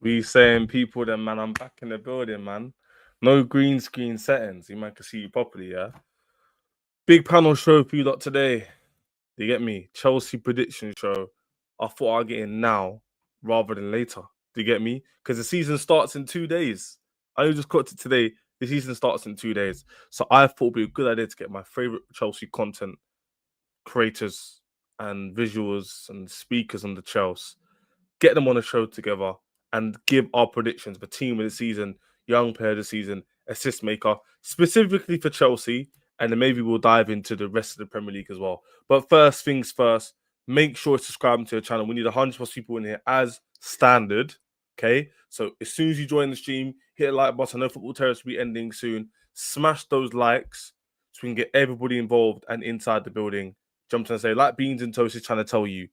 We saying people then, man, I'm back in the building, man. No green screen settings. You man can see you properly, yeah? Big panel show for you lot today. You get me? Chelsea prediction show. I thought I'd get in now rather than later. Do you get me? Because the season starts in 2 days. I only just caught it today. The season starts in 2 days. So I thought it'd be a good idea to get my favorite Chelsea content creators and visuals and speakers on the Chelsea, get them on a show together and give our predictions for team of the season, young player of the season, assist maker, specifically for Chelsea. And then maybe we'll dive into the rest of the Premier League as well. But first things first, make sure to subscribe to the channel. We need 100+ people in here as standard. Okay. So as soon as you join the stream, hit the like button. I know Football Terrace will be ending soon. Smash those likes so we can get everybody involved and inside the building. Jump to say, like Beans and Toast is trying to tell you,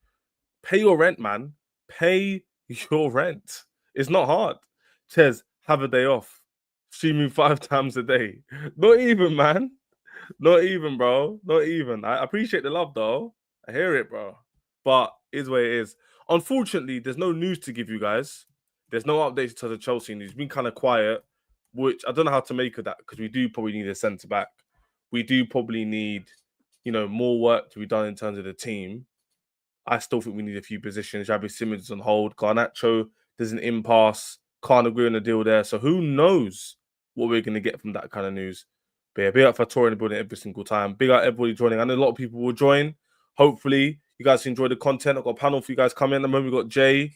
pay your rent, man. Pay your rent. It's not hard. Says, have a day off. Streaming 5 times a day. Not even, man. Not even, bro. Not even. I appreciate the love, though. I hear it, bro. But is what it is. Unfortunately, there's no news to give you guys. There's no updates to the Chelsea news. It's been kind of quiet, which I don't know how to make of that because we do probably need a centre back. We do probably need, more work to be done in terms of the team. I still think we need a few positions. Javi Simmons is on hold. Garnacho, there's an impasse. Can't agree on a deal there. So who knows what we're going to get from that kind of news. But yeah, big up for touring the building every single time. Big up everybody joining. I know a lot of people will join. Hopefully, you guys enjoy the content. I've got a panel for you guys coming. At the moment, we've got Jay,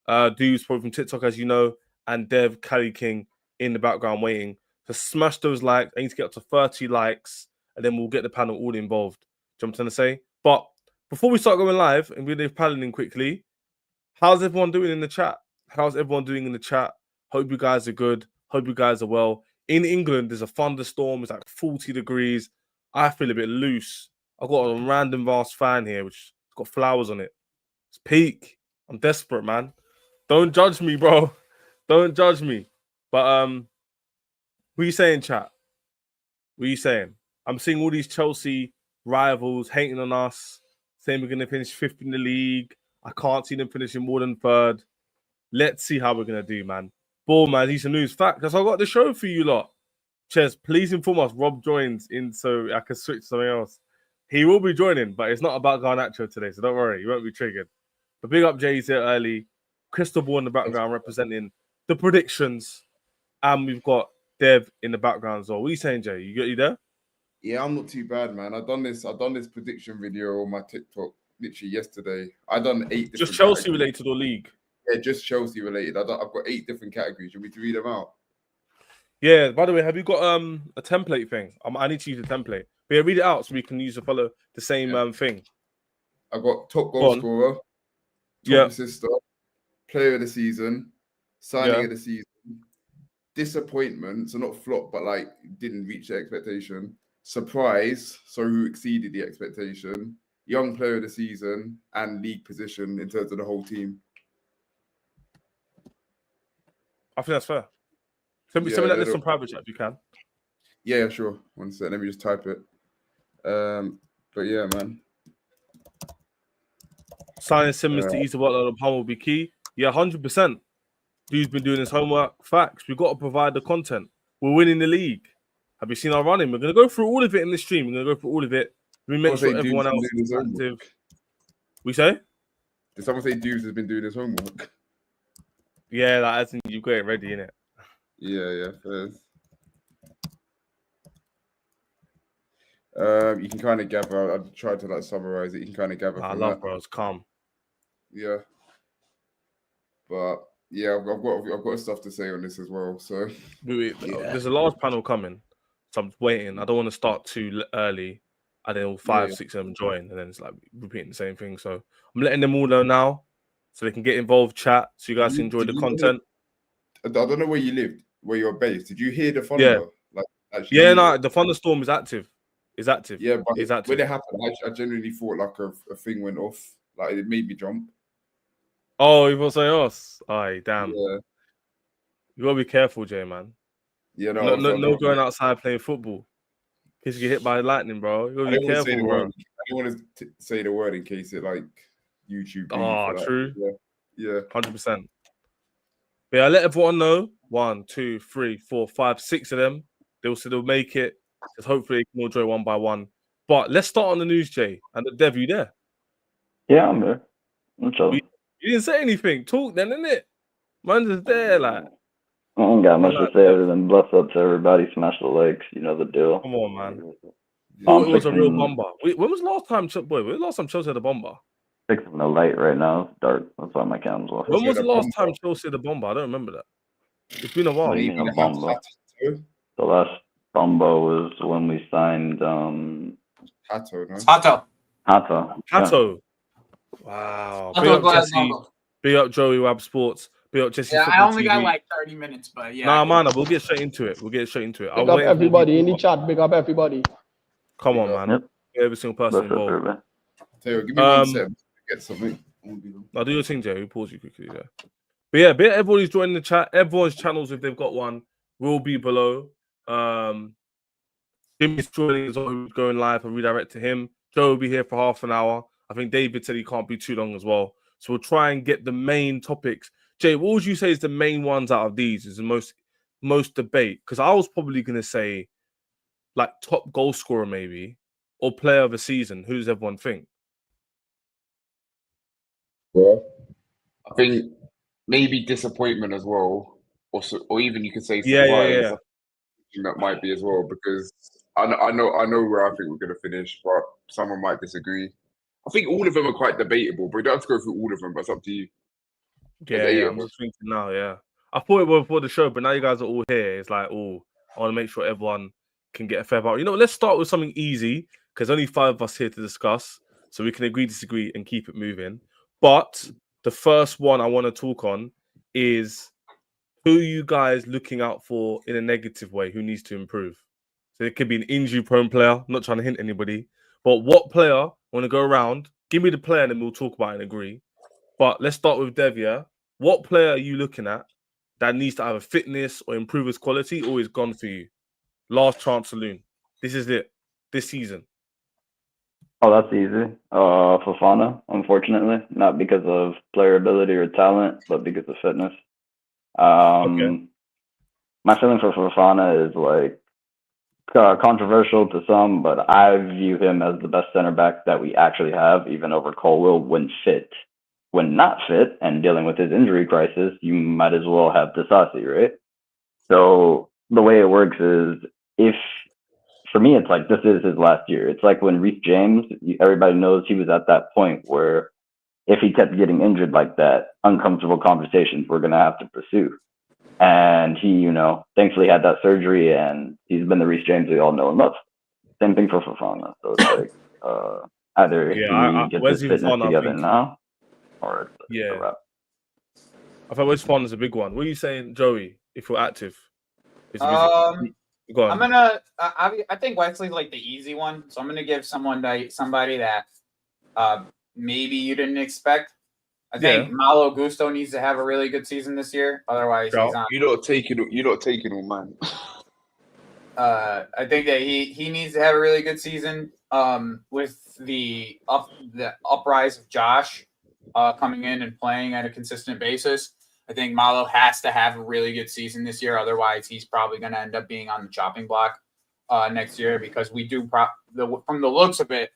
Dudes probably from TikTok, as you know, and Dev, Cali King in the background waiting. So smash those likes. I need to get up to 30 likes, and then we'll get the panel all involved. Do you know what I'm trying to say? But before we start going live and we're paneling quickly, how's everyone doing in the chat? How's everyone doing in the chat? Hope you guys are good. Hope you guys are well. In England, there's a thunderstorm. It's like 40 degrees. I feel a bit loose. I've got a random vast fan here, which has got flowers on it. It's peak. I'm desperate, man. Don't judge me, bro. Don't judge me. But what are you saying, chat? What are you saying? I'm seeing all these Chelsea rivals hating on us, saying we're going to finish 5th in the league. I can't see them finishing more than 3rd. Let's see how we're going to do, man. Ball, man. These are news. Fact, because I got the show for you lot. Ches, please inform us. Rob joins in so I can switch to something else. He will be joining, but it's not about Garnacho today, so don't worry. You won't be triggered. But big up Jay's here early. Crystal Ball in the background representing the predictions. And we've got Dev in the background as well. What are you saying, Jay? You there? Yeah, I'm not too bad, man. I've done this prediction video on my TikTok literally yesterday. I done 8 different just Chelsea categories. related or league? Yeah, just Chelsea related. I've got 8 different categories. You want me to read them out? Yeah. By the way, have you got a template thing? I need to use a template. But yeah, read it out so we can use to follow the same thing. I've got top goal scorer, top assister, player of the season, signing of the season, disappointment, so not flop, but like didn't reach the expectation, surprise, so who exceeded the expectation, young player of the season, and league position in terms of the whole team. I think that's fair. Send me that list on private chat if you can. Yeah, sure. One sec. Let me just type it. But yeah, man. Signing Simmons to ease the workload of Palmer will be key. Yeah, 100%. Dude's been doing his homework. Facts. We've got to provide the content. We're winning the league. Have you seen our running? We're going to go through all of it in the stream. We're going to go through all of it. We make sure everyone else is active. We say? Did someone say Dubes has been doing his homework? Yeah, as in you've got it ready, innit? Yeah, first. You can kind of gather. I tried to like summarize it. You can kind of gather I from love that. bros. Calm. Yeah, but yeah, I've got stuff to say on this as well. So There's a large panel coming, so I'm waiting. I don't want to start too early, and then all five, 6 of them join, and then it's like repeating the same thing. So I'm letting them all know now, so they can get involved, chat, so you guys can enjoy the content. I don't know where you lived, where you're based. Did you hear the Yeah. thunder? Like actually? Yeah, no, the thunderstorm is active. It's active. Yeah, but It's active. when it happened, I genuinely thought like a thing went off. Like it made me jump. Oh, it was us. Aye, damn. Yeah, You gotta be careful, Jay, man. yeah. No, No going outside playing football. In case you get hit by lightning, bro. You gotta I be didn't want to say careful, the bro. word. I didn't want to say the word in case it like YouTube beef Oh, or that. true. Yeah. 100%. But yeah, I let everyone know. 1, 2, 3, 4, 5, 6 of them. They'll make it. Because hopefully they can all join one by one. But let's start on the news, Jay. And the Dev, you there? Yeah, I'm there. I'm chilling. You didn't say anything. Talk then, innit? Man's just there, like. I don't got much to Like, say other than bless up to everybody, smash the likes, you know the deal. come on, man. I'm It was a real fixing, bomber. When was the last time, boy? When was the last time Chelsea had a bomber? fixing the light right now. It's dark. That's why my cam's off. When was the had a last bomber. time Chelsea had a bomber? I don't remember that. It's been a What while. do you mean a Maybe bomba? Hato. The last bomba was when we signed Hato, no? Hato. Hata. Hato. Wow. Big Hato up Glass Jesse. Bomba. Big up Joey Wab Sports. Big up Jesse Yeah, Football I only got TV. like 30 minutes, but yeah. Nah, man, we'll get straight into it. I'll Big up wait everybody in the chat. Big up everybody. Come Big on, up. man. Yep. Get every single person Bless up involved. everybody. Tell you, give me 1 second to get something. I'll do your thing, Jay. We'll pause you quickly, yeah. But yeah, everybody's joining the chat. Everyone's channels, if they've got one, will be below. Jimmy's joining as well, who's going live and redirect to him. Joe will be here for half an hour. I think David said he can't be too long as well. So we'll try and get the main topics. Jay, what would you say is the main ones out of these? Is the most debate? Because I was probably gonna say like top goal scorer maybe, or player of the season. Who does everyone think? Well, I think maybe disappointment as well, or even you could say surprise. Yeah. I think that might be as well because I know where I think we're going to finish, but someone might disagree. I think all of them are quite debatable, but we don't have to go through all of them. But it's up to you. Yeah. I'm just thinking now. Yeah, I thought it was before the show, but now you guys are all here. It's like, oh, I want to make sure everyone can get a fair vote. You know, let's start with something easy because only 5 of us here to discuss, so we can agree, disagree, and keep it moving. But the first one I want to talk on is who you guys looking out for in a negative way, who needs to improve. So it could be an injury-prone player, not trying to hint anybody, but what player want to go around? Give me the player, and then we'll talk about it and agree. But let's start with Devia. What player are you looking at that needs to either fitness or improve his quality, or is gone for you? Last chance saloon. This is it. This season. Oh, that's easy. Fofana, unfortunately. Not because of player ability or talent, but because of fitness. Okay. My feeling for Fofana is like controversial to some, but I view him as the best center back that we actually have, even over Colwill when fit. When not fit and dealing with his injury crisis, you might as well have Disasi, right? So the way it works is for me, it's like this is his last year. It's like when Reece James, everybody knows he was at that point where if he kept getting injured like that, uncomfortable conversations we're going to have to pursue. And he, thankfully had that surgery, and he's been the Reece James we all know and love. Same thing for Fofana. So it's like either he gets his fitness together now, or it's a wrap. I thought West Fofana's a big one. What are you saying, Joey? If you're active, Go on. I think Wesley's like the easy one, so I'm gonna give somebody that maybe you didn't expect. I think Malo Gusto needs to have a really good season this year. Otherwise, he's on. You're not taking all, man. I think that he needs to have a really good season. With the uprise of Josh coming in and playing at a consistent basis, I think Malo has to have a really good season this year. Otherwise, he's probably going to end up being on the chopping block next year because we do from the looks of it,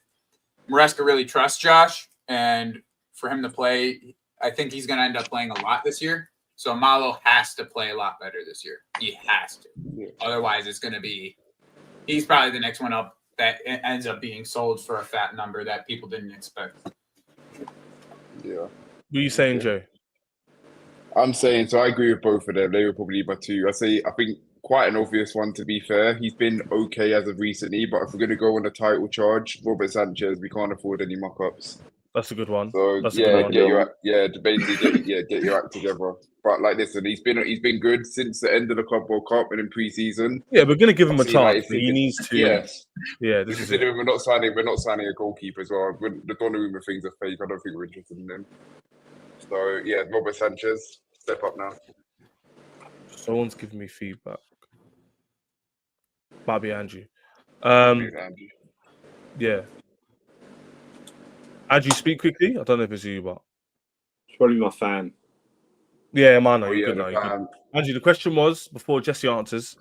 Maresca really trusts Josh, and for him to play, I think he's going to end up playing a lot this year. So Malo has to play a lot better this year. He has to. Yeah. Otherwise, it's going to be – he's probably the next one up that it ends up being sold for a fat number that people didn't expect. Yeah. What are you saying, Joe? I'm saying, so I agree with both of them. They were probably my two. I think quite an obvious one, to be fair. He's been okay as of recently, but if we're going to go on a title charge, Robert Sanchez, we can't afford any mock-ups. That's a good one. So That's a yeah, good one. get your act together. But like, listen, he's been good since the end of the Club World Cup and in pre-season. Yeah, we're gonna give him a Obviously, like, chance, but he needs to. Yes. Yeah, this is it. Considering we're not signing a goalkeeper as well. The Donnarumma things are fake. I don't think we're interested in him. So yeah, Robert Sanchez, step up now. Someone's giving me feedback. Might be Andrew. Andrew. Yeah. Andrew, speak quickly. I don't know if it's you, but It's probably my fan. yeah, man, no, Oh, you're yeah, good now. the You're good. fan. Andrew, the question was before Jesse answers: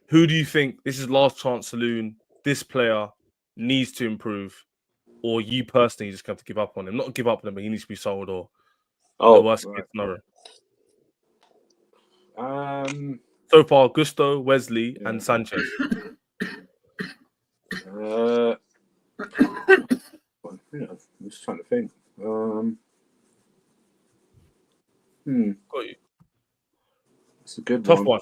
who do you think this is last chance saloon? This player needs to improve, or you personally just have to give up on him? Not give up on him, but he needs to be sold, or the worst case scenario. So far, Gusto, Wesley, and Sanchez. I'm just trying to think. Got you. It's a good Tough one.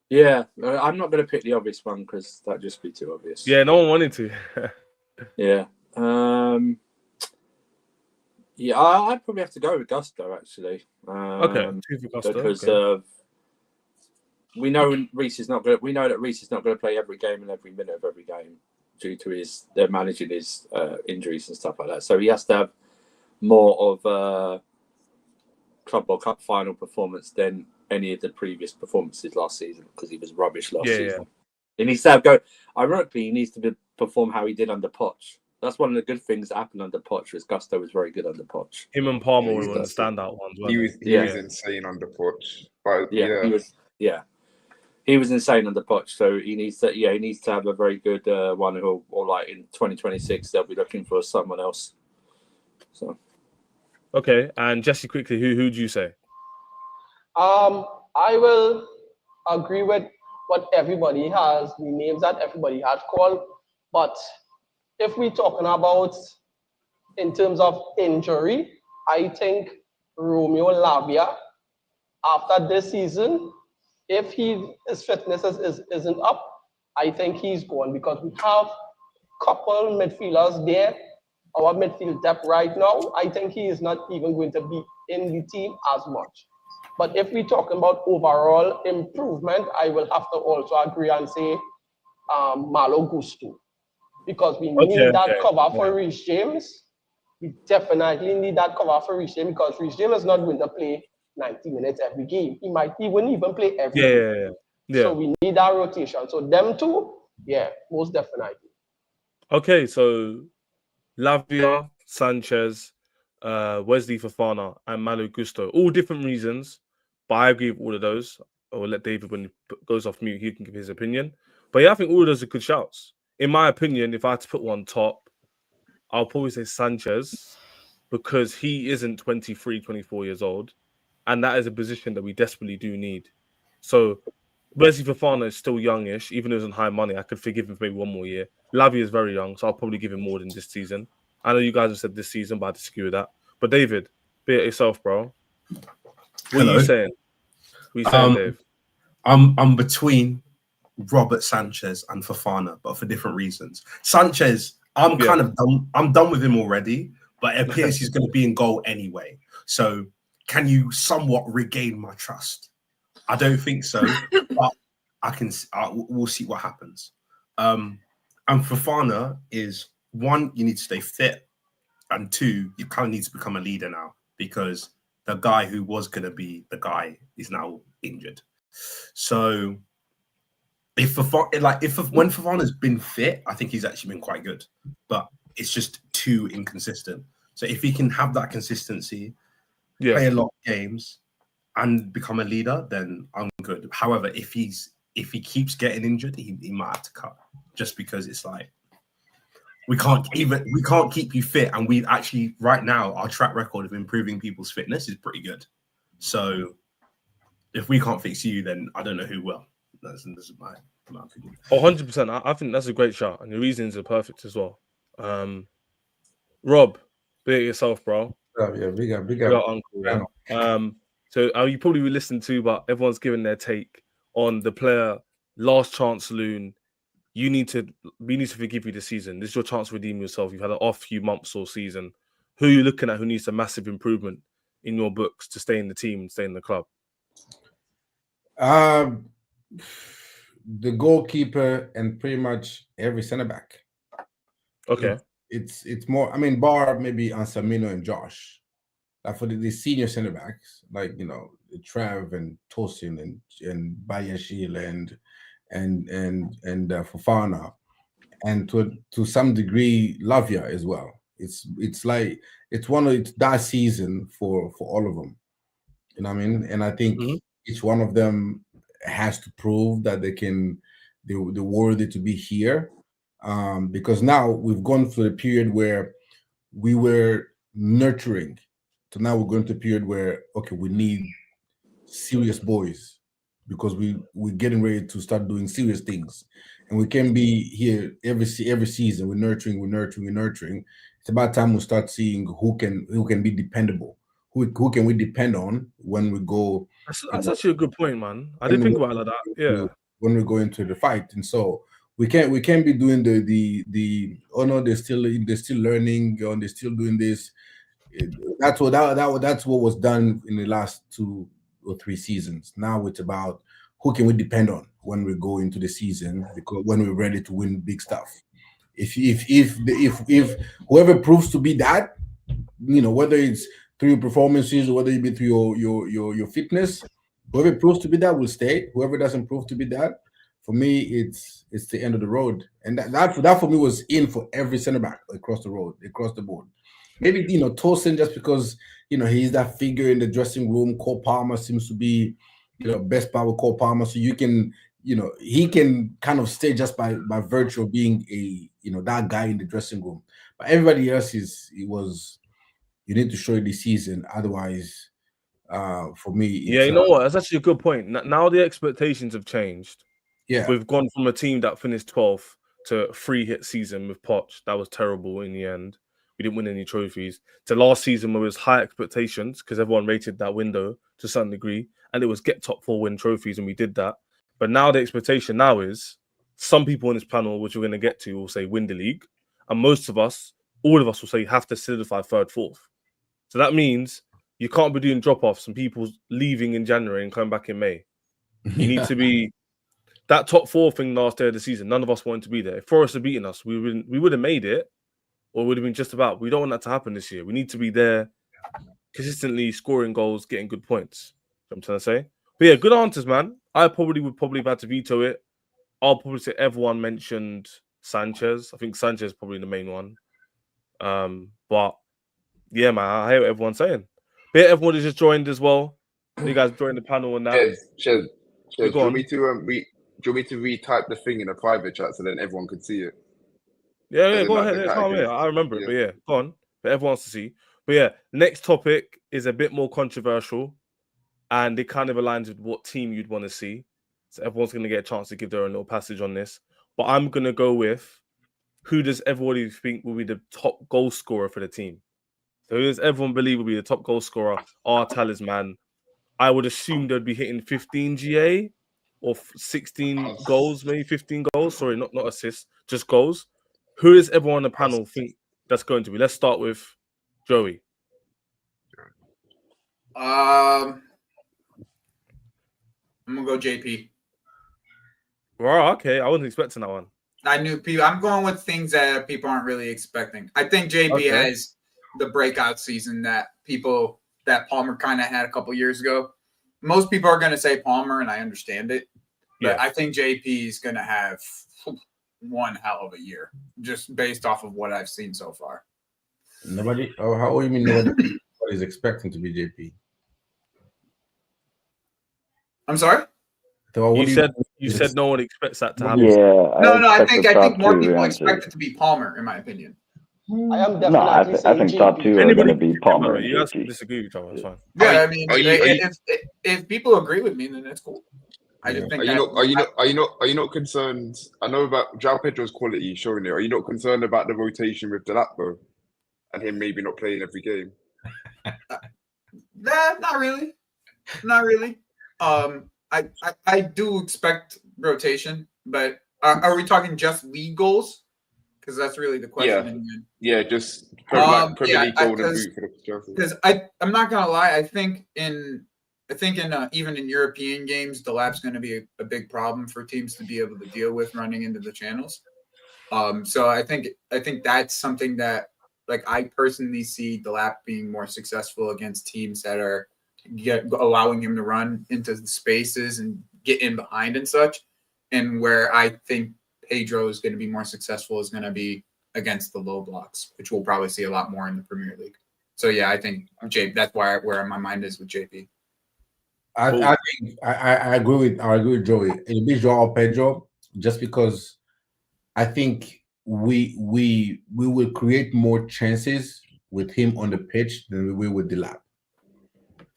Yeah, I'm not going to pick the obvious one because that'd just be too obvious. Yeah, no one wanted to. Yeah. Yeah, I'd probably have to go with Gusto actually. Okay, two for Gusto, because we know Reece is not going. We know that Reece is not going to play every game and every minute of every game due to they're managing his injuries and stuff like that. So he has to have more of a Club World Cup final performance than any of the previous performances last season because he was rubbish last season. Yeah. He needs to have ironically, he needs to perform how he did under Poch. That's one of the good things that happened under Poch. Was Gusto was very good under Poch. Him and Palmer were the standout ones. He was insane under Poch. But he was insane under Poch. So he needs to have a very good one who, or like in 2026, they'll be looking for someone else. So okay, and Jesse, quickly, who do you say? I will agree with what everybody has, the names that everybody has called. But if we're talking about in terms of injury, I think Romeo Lavia, after this season, if his fitness isn't up, I think he's gone because we have a couple midfielders there. Our midfield depth right now, I think he is not even going to be in the team as much. But if we're talking about overall improvement, I will have to also agree and say Malo Gusto. Because we need that cover for Reece James. We definitely need that cover for Reece James because Reece James is not going to play 90 minutes every game. He wouldn't even play every game. Yeah. So we need that rotation. So them two, most definitely. Okay, so Lavia, Sanchez, Wesley Fofana, and Malo Gusto. All different reasons, but I agree with all of those. I will let David, when he goes off mute, he can give his opinion. But yeah, I think all of those are good shouts. In my opinion, if I had to put one top, I'll probably say Sanchez because he isn't 23, 24 years old. And that is a position that we desperately do need. So Wesley Fofana is still youngish, even though he's on high money. I could forgive him for maybe one more year. Lavia is very young, so I'll probably give him more than this season. I know you guys have said this season, but I disagree with that. But David, be it yourself, bro. What are you saying? What are you saying, Dave? I'm between Robert Sanchez and Fofana, but for different reasons. Sanchez, I'm kind of done. I'm done with him already, but it appears he's going to be in goal anyway. So can you somewhat regain my trust? I don't think so, but we'll see what happens. And Fofana is one, you need to stay fit, and two, you kind of need to become a leader now because the guy who was going to be the guy is now injured. So when Fofana's been fit, I think he's actually been quite good, but it's just too inconsistent. So if he can have that consistency, play a lot of games, and become a leader, then I'm good. However, if he keeps getting injured, he might have to cut, just because it's like we can't keep you fit, and we actually right now our track record of improving people's fitness is pretty good. So if we can't fix you, then I don't know who will. That's my in my opinion. 100%. I think that's a great shot, and the reasons are perfect as well. Rob, be it yourself, bro. Yeah, big up. We got Uncle. Yeah. So you probably will listen to, but everyone's giving their take on the player last chance loon. We need to forgive you this season. This is your chance to redeem yourself. You've had an off few months or season. Who are you looking at who needs a massive improvement in your books to stay in the team and stay in the club? The goalkeeper and pretty much every centre back. Okay. It's more. I mean, bar maybe Ansamino and Josh. Like for the senior centre backs, like Trav and Tosin and Bayashil and Fofana, and to some degree Lavia as well. It's that season for all of them. You know what I mean? And I think each one of them has to prove that they're worthy to be here. Because now we've gone through a period where we were nurturing. So now we're going to a period where, okay, we need serious boys because we're getting ready to start doing serious things. And we can't be here every season. We're nurturing. It's about time we start seeing who can be dependable. Who can we depend on when we go? That's actually a good point, man. I didn't think about it like that. Yeah. When we go into the fight. And so we can't be doing the oh no, they're still learning, or they're still doing this. That's what was done in the last 2 or 3 seasons. Now it's about who can we depend on when we go into the season, because when we're ready to win big stuff. If whoever proves to be that, whether it's through your performances or whether it be through your fitness, whoever proves to be that will stay. Whoever doesn't prove to be that, for me, it's the end of the road. And that for me was in for every centre back across the board. Maybe Tosin, just because he's that figure in the dressing room. Cole Palmer seems to be best part with Cole Palmer, so you can he can kind of stay just by virtue of being a that guy in the dressing room. But everybody else you need to show it this season, otherwise for me you know what, that's actually a good point. Now the expectations have changed. Yeah, we've gone from a team that finished 12th to a 3-hit season with Poch. That was terrible in the end. We didn't win any trophies. To last season where it was high expectations because everyone rated that window to some degree, and it was get top 4 win trophies, and we did that. But now the expectation now is some people in this panel, which we're going to get to, will say win the league, and most of us, all of us, will say you have to solidify 3rd, 4th. So that means you can't be doing drop-offs and people leaving in January and coming back in May. You need to be that top 4 thing last day of the season. None of us wanted to be there. If Forest had beaten us, we would have made it, or would have been just about. We don't want that to happen this year. We need to be there consistently, scoring goals, getting good points. You know what I'm trying to say. But yeah, good answers, man. I would have had to veto it. I'll probably say everyone mentioned Sanchez. I think Sanchez is probably the main one. But yeah, man, I hear what everyone's saying. But yeah, everyone has just joined as well. You guys joined the panel and that. Shez, do you want me to retype the thing in a private chat so then everyone could see it? Yeah, go ahead. I remember it, but yeah, go on. But everyone wants to see. But yeah, next topic is a bit more controversial, and it kind of aligns with what team you'd want to see. So everyone's going to get a chance to give their own little passage on this. But I'm going to go with, who does everybody think will be the top goal scorer for the team? So who does everyone believe will be the top goal scorer, our talisman? I would assume they'd be hitting 15 GA or 16 goals, maybe 15 goals. Sorry, not assists, just goals. Who does everyone on the panel think that's going to be? Let's start with Joey. I'm gonna go JP. Wow, okay. I wasn't expecting that one. I knew people. I'm going with things that people aren't really expecting. I think JP has the breakout season that Palmer kind of had a couple years ago. Most people are going to say Palmer, and I understand it. But I think JP is going to have one hell of a year, just based off of what I've seen so far. Nobody? Oh, how do you mean nobody's expecting to be JP? I'm sorry? So you said no one expects that to happen. Yeah. No. I think more people expect it to be Palmer, in my opinion. I am definitely I think top 2 are going to be Palmer. You guys can disagree with each other. It's fine. Yeah, I mean, if people agree with me, then it's cool. I just think Are you not concerned? I know about João Pedro's quality showing it. Are you not concerned about the rotation with Delapbo and him maybe not playing every game? Not really. Not really. I do expect rotation, but are we talking just league goals? Because that's really the question. Yeah, just Premier League golden boot for the Chelsea. Because I'm not gonna lie, I think in even in European games, Delap's going to be a big problem for teams to be able to deal with running into the channels. So I think that's something that, like, I personally see Delap being more successful against teams that are allowing him to run into the spaces and get in behind and such. And where I think Pedro is going to be more successful is going to be against the low blocks, which we'll probably see a lot more in the Premier League. So yeah, I think that's where my mind is with JP. I think I agree with Joey. It'll be João Pedro, just because I think we will create more chances with him on the pitch than we will with Delap.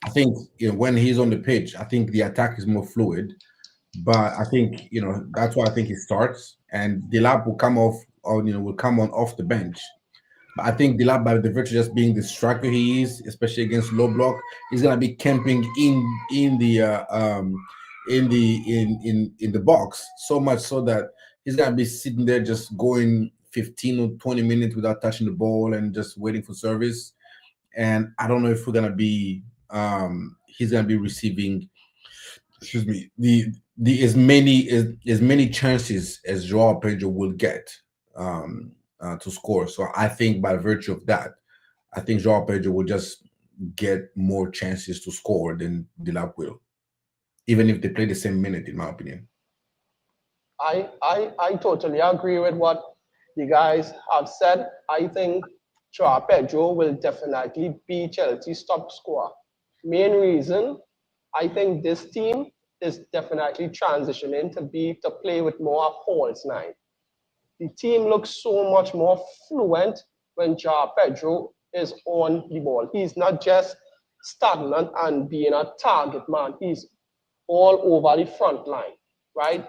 I think when he's on the pitch, I think the attack is more fluid. But I think that's why I think he starts, and Delap will come off, or will come on off the bench. But I think Delap, by the virtue of just being the striker he is, especially against low block, he's gonna be camping in the box so much so that he's gonna be sitting there just going 15 or 20 minutes without touching the ball and just waiting for service. And I don't know if we're gonna be he's gonna be receiving, the as many chances as João Pedro will get to score. So I think by virtue of that, I think João Pedro will just get more chances to score than Delap will, even if they play the same minute, in my opinion. I totally agree with what the guys have said. I think João Pedro will definitely be Chelsea's top scorer. Main reason, I think this team is definitely transitioning to play with more false nine. The team looks so much more fluent when João Pedro is on the ball. He's not just stagnant and being a target man. He's all over the front line, right?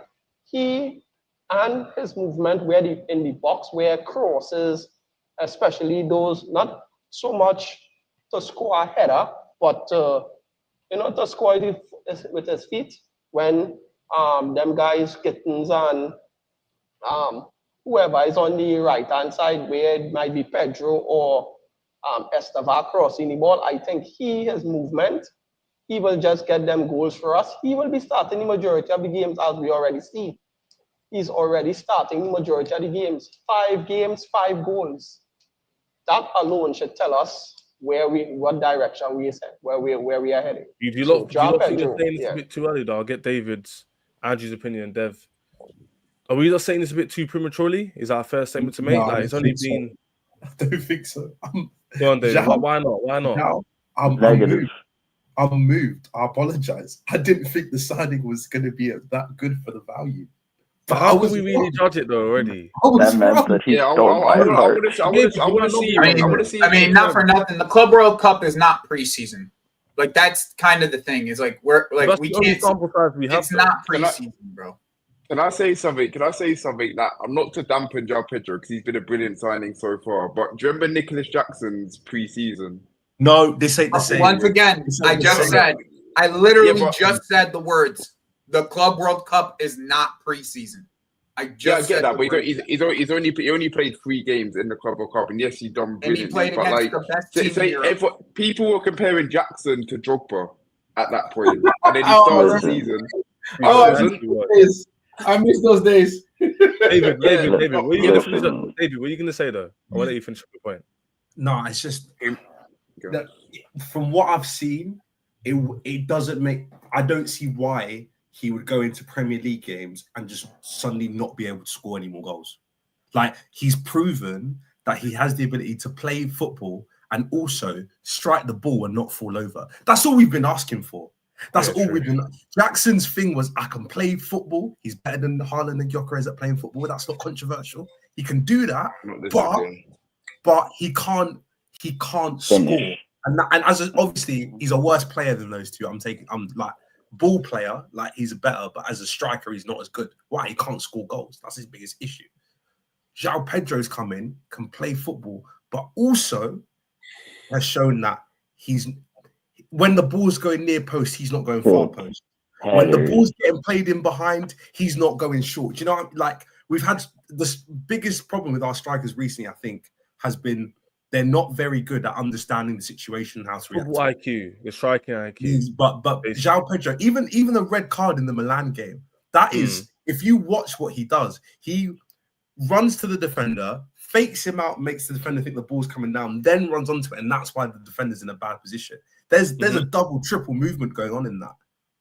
He and his movement in the box where crosses, especially those, not so much to score a header, but to score with his feet when them guys, Kittens and whoever is on the right-hand side, where it might be Pedro or Esteva crossing the ball. I think his movement, he will just get them goals for us. He will be starting the majority of the games, as we already see. He's already starting the majority of the games. 5 games, 5 goals. That alone should tell us what direction we are heading. Do you lot think you're saying this a bit too early, though? I'll get Andrew's opinion, Dev. Are we not saying this a bit too prematurely? Is that a fair statement to make? No, it's only been. I don't think so. Go on, Dave. Why not? Why not? Now, I'm moved. I apologize. I didn't think the signing was going to be that good for the value. But how can we really judge it though already? I want to see. I mean, not for nothing. The Club World Cup is not preseason. Like, that's kind of the thing. Is like we can't. It's not preseason, bro. Can I say something? That I'm not to dampen João Pedro because he's been a brilliant signing so far. But do you remember Nicholas Jackson's preseason? No, this ain't the same. Once again, I literally just said the words. The Club World Cup is not preseason. I get that, but he only played 3 games in the Club World Cup, and yes, he's done brilliantly. And he played against the best team in Europe. People were comparing Jackson to Drogba at that point, and then he started the season. I miss those days. David, what are you going to say though? I want to let you finish your point. No, it's just that from what I've seen, it doesn't make. I don't see why he would go into Premier League games and just suddenly not be able to score any more goals. Like, he's proven that he has the ability to play football and also strike the ball and not fall over. That's all we've been asking for. That's all we've been. Jackson's thing was, I can play football. He's better than Haaland and Gyökeres at playing football. That's not controversial. He can do that, but he can't score. And as obviously he's a worse player than those two. I'm ball player, like he's better, but as a striker, he's not as good. Why? He can't score goals. That's his biggest issue. João Pedro's come in, can play football, but also has shown that when the ball's going near post, he's not going far post. When the ball's getting played in behind, he's not going short. Do you know, like we've had the biggest problem with our strikers recently, I think, has been they're not very good at understanding the situation and how to react. Football IQ, the striking IQ. But João Pedro, even the red card in the Milan game, that is, if you watch what he does, he runs to the defender, fakes him out, makes the defender think the ball's coming down, then runs onto it, and that's why the defender's in a bad position. There's a double, triple movement going on in that.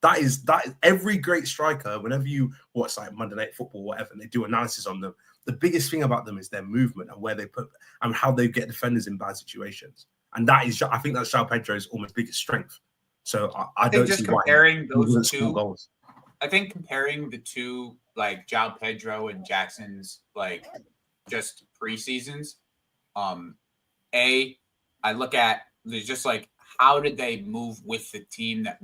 That is every great striker, whenever you watch like Monday Night Football, whatever, and they do analysis on them, the biggest thing about them is their movement and where they put and how they get defenders in bad situations. And that is, I think that's João Pedro's almost biggest strength. So I don't just see comparing why those two goals. I think comparing the two, like João Pedro and Jackson's, like just preseasons, I look at just like how did they move with the team that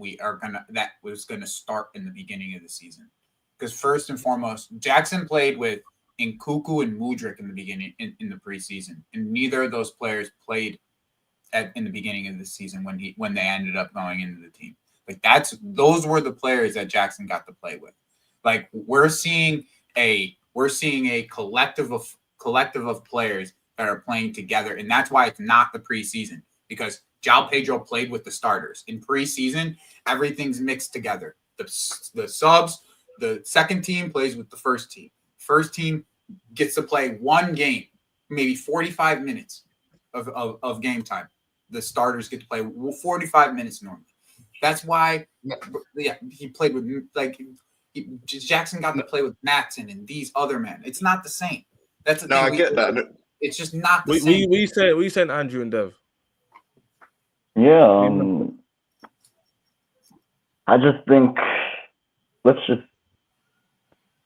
was gonna start in the beginning of the season? Because first and foremost, Jackson played with Nkuku and Mudryk in the beginning in the preseason, and neither of those players played in the beginning of the season when they ended up going into the team. Like those were the players that Jackson got to play with. Like we're seeing a collective of players that are playing together, and that's why it's not the preseason, because João Pedro played with the starters. In preseason, everything's mixed together. The subs, the second team plays with the first team. First team gets to play one game, maybe 45 minutes of game time. The starters get to play 45 minutes normally. That's why, he played with Jackson got to play with Matson and these other men. It's not the same. That's the thing. I get that. It's just not the same. We saying Andrew and Dev. Yeah, I just think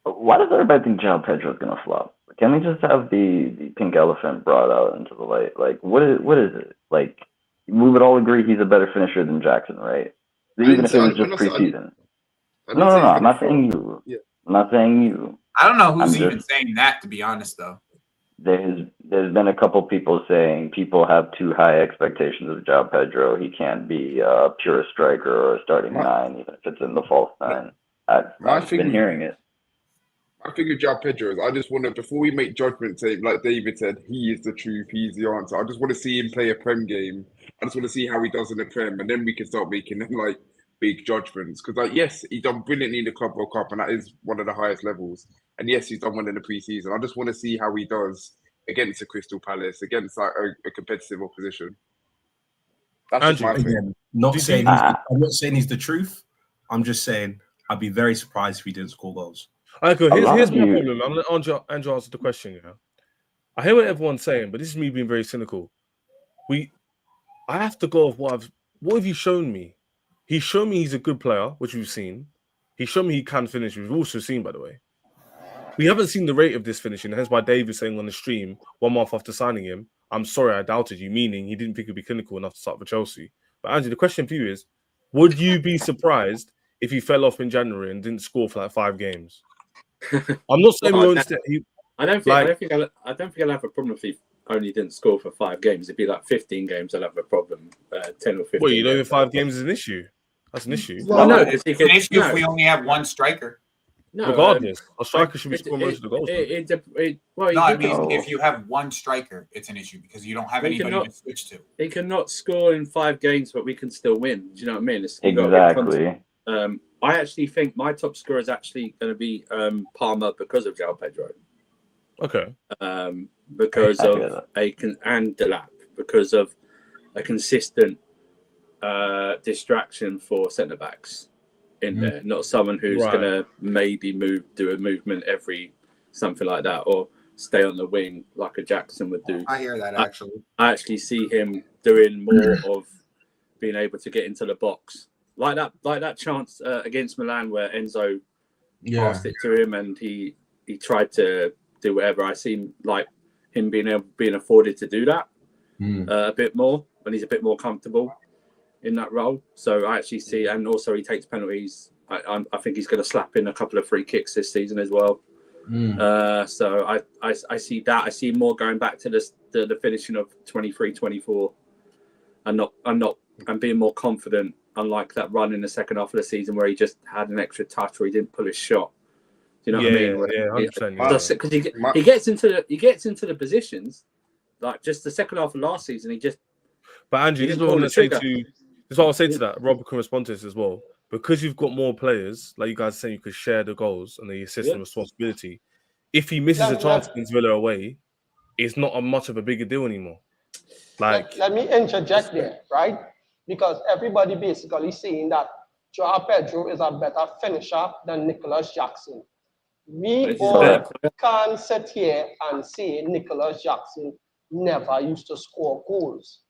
why does everybody think João Pedro is gonna flop? Can we just have the pink elephant brought out into the light? Like, what is it? Like, we would all agree he's a better finisher than Jackson, right? Even if it was just preseason. No, I'm not saying you. Yeah. I'm not saying you. I don't know who's even saying that, to be honest, though. There's been a couple people saying people have too high expectations of João Pedro. He can't be a pure striker or a starting nine, even if it's in the false nine. I've been hearing it. I figured João Pedro is. I just want to, before we make judgments, like David said, he is the truth, he's the answer. I just want to see him play a Prem game. I just want to see how he does in the Prem, and then we can start making like big judgments. Because yes, he done brilliantly in the Club World Cup, and that is one of the highest levels. And yes, he's done well in the preseason. I just want to see how he does against the Crystal Palace, against like a competitive opposition. That's Andrew, just my thing. I'm not saying he's the truth. I'm just saying I'd be very surprised if he didn't score goals. Okay, here's my problem. I'm going to let Andrew answer the question. Yeah, I hear what everyone's saying, but this is me being very cynical. I have to go off what have you shown me? He's shown me he's a good player, which we've seen. He's shown me he can finish, which we've also seen, by the way. We haven't seen the rate of this finishing, hence why Dave is saying on the stream 1 month after signing him, I'm sorry I doubted you, meaning he didn't think he'd be clinical enough to start for Chelsea. But Andrew, the question for you is, would you be surprised if he fell off in January and didn't score for like 5 games? I'm not saying I don't think I'll have a problem if he only didn't score for 5 games. It'd be like 15 games. I'll have a problem. 10 or 15. Well, you know, 5 games is an issue. That's an issue. Well, no, it's an issue if we only have one striker. No, regardless, a striker should be scoring most of the goals. I mean, if you have one striker, it's an issue because you don't have anybody to switch to. He cannot score in 5 games, but we can still win. Do you know what I mean? Exactly. I actually think my top scorer is actually going to be Palmer because of João Pedro. Okay. Because of and Delap, because of a consistent distraction for centre backs in there, not someone who's going to maybe do a movement every something like that, or stay on the wing like a Jackson would do. I hear that actually. I actually see him doing more of being able to get into the box. Like that chance against Milan where Enzo passed it to him and he tried to do whatever. I see him being afforded to do that a bit more when he's a bit more comfortable in that role. So I actually see, and also he takes penalties. I think he's going to slap in a couple of free kicks this season as well. So I see that. I see more going back to the finishing of 23-24, and being more confident. Unlike that run in the second half of the season where he just had an extra touch where he didn't pull his shot. Do you know what I mean? Yeah, 100%. Because he gets into the positions. Like just the second half of last season, he just. But Andrew, this is what I want to say to you. This is what I'll say to that. Rob can respond to this as well. Because you've got more players, like you guys saying, you could share the goals and the assist and responsibility. If he misses a chance against Villa away, it's not much of a bigger deal anymore. Like, let me interject there, right? Because everybody basically saying that Joao Pedro is a better finisher than Nicholas Jackson. We all can't sit here and say Nicholas Jackson never used to score goals.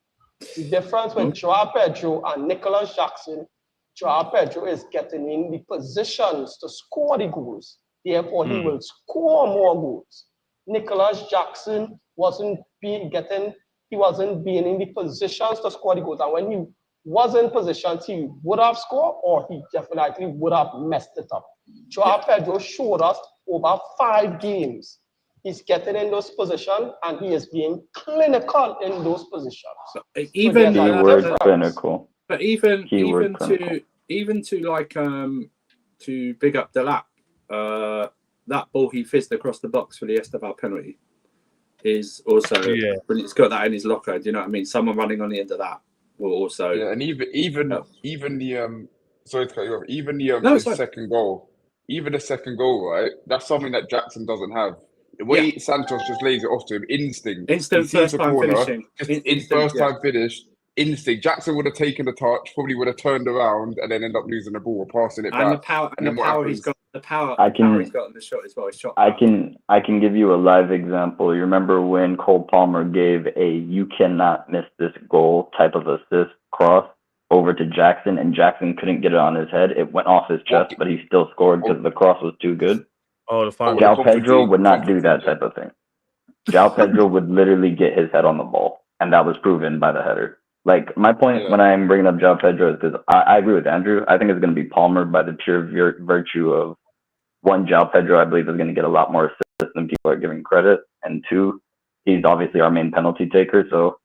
The difference with Joao Pedro and Nicholas Jackson, Joao Pedro is getting in the positions to score the goals. Therefore, he will score more goals. Nicholas Jackson wasn't being in the positions to score the goals. And when he was in positions, he would have scored or he definitely would have messed it up. Joao Pedro showed us over 5 games. He's getting in those positions and he is being clinical in those positions. Even clinical. But even to like to big up the lap, that ball he fizzed across the box for the Esteval penalty is also he's got that in his locker. Do you know what I mean? Someone running on the end of that will also and even the sorry to cut you off, even the second goal. Even the second goal, right? That's something that Jackson doesn't have. The way Santos just lays it off to him, instinct first time finishing. First time finish, instinct. Jackson would have taken the touch, probably would have turned around and then end up losing the ball or passing it back. And the power he's got, the power he's got in the shot as well. His shot I can give you a live example. You remember when Cole Palmer gave a "you cannot miss this goal" type of assist cross over to Jackson, and Jackson couldn't get it on his head. It went off his chest, but he still scored because the cross was too good. Joao Pedro would not do that type of thing. Joao Pedro would literally get his head on the ball, and that was proven by the header. Like, my point when I'm bringing up Joao Pedro is because I agree with Andrew. I think it's going to be Palmer by the pure virtue of, one, Joao Pedro, I believe, is going to get a lot more assists than people are giving credit, and two, he's obviously our main penalty taker, so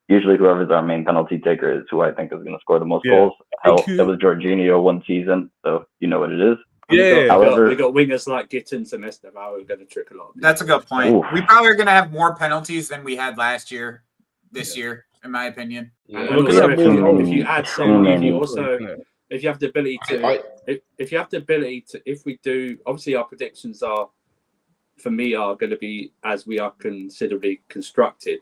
usually whoever's our main penalty taker is who I think is going to score the most goals. Hell, it was Jorginho one season, so you know what it is. However, we got wingers like Gittins and Esteval who are going to trick a lot. That's a good point. Oof. We probably are going to have more penalties than we had last year, this year, in my opinion. And also, if you add someone, if you have the ability to, if we do, obviously our predictions are going to be as we are considerably constructed.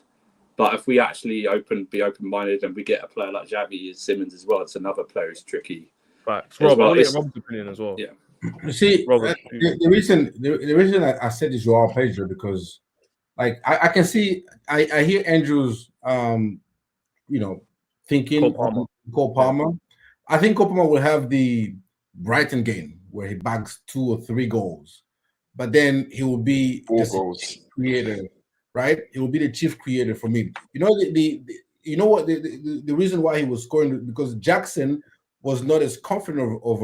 But if we actually be open-minded and we get a player like Xavi and Simmons as well, it's another player who's tricky. Right, Rob, I'll get Rob's opinion as well. Yeah. You see, the reason I said this Joao Pedro because, like, I can see, I hear Andrew's, thinking Cole Palmer. I think Cole Palmer will have the Brighton game where he bags 2 or 3 goals, but then he will be 4 goals creator, right? He will be the chief creator for me. You know the reason why he was scoring because Jackson was not as confident of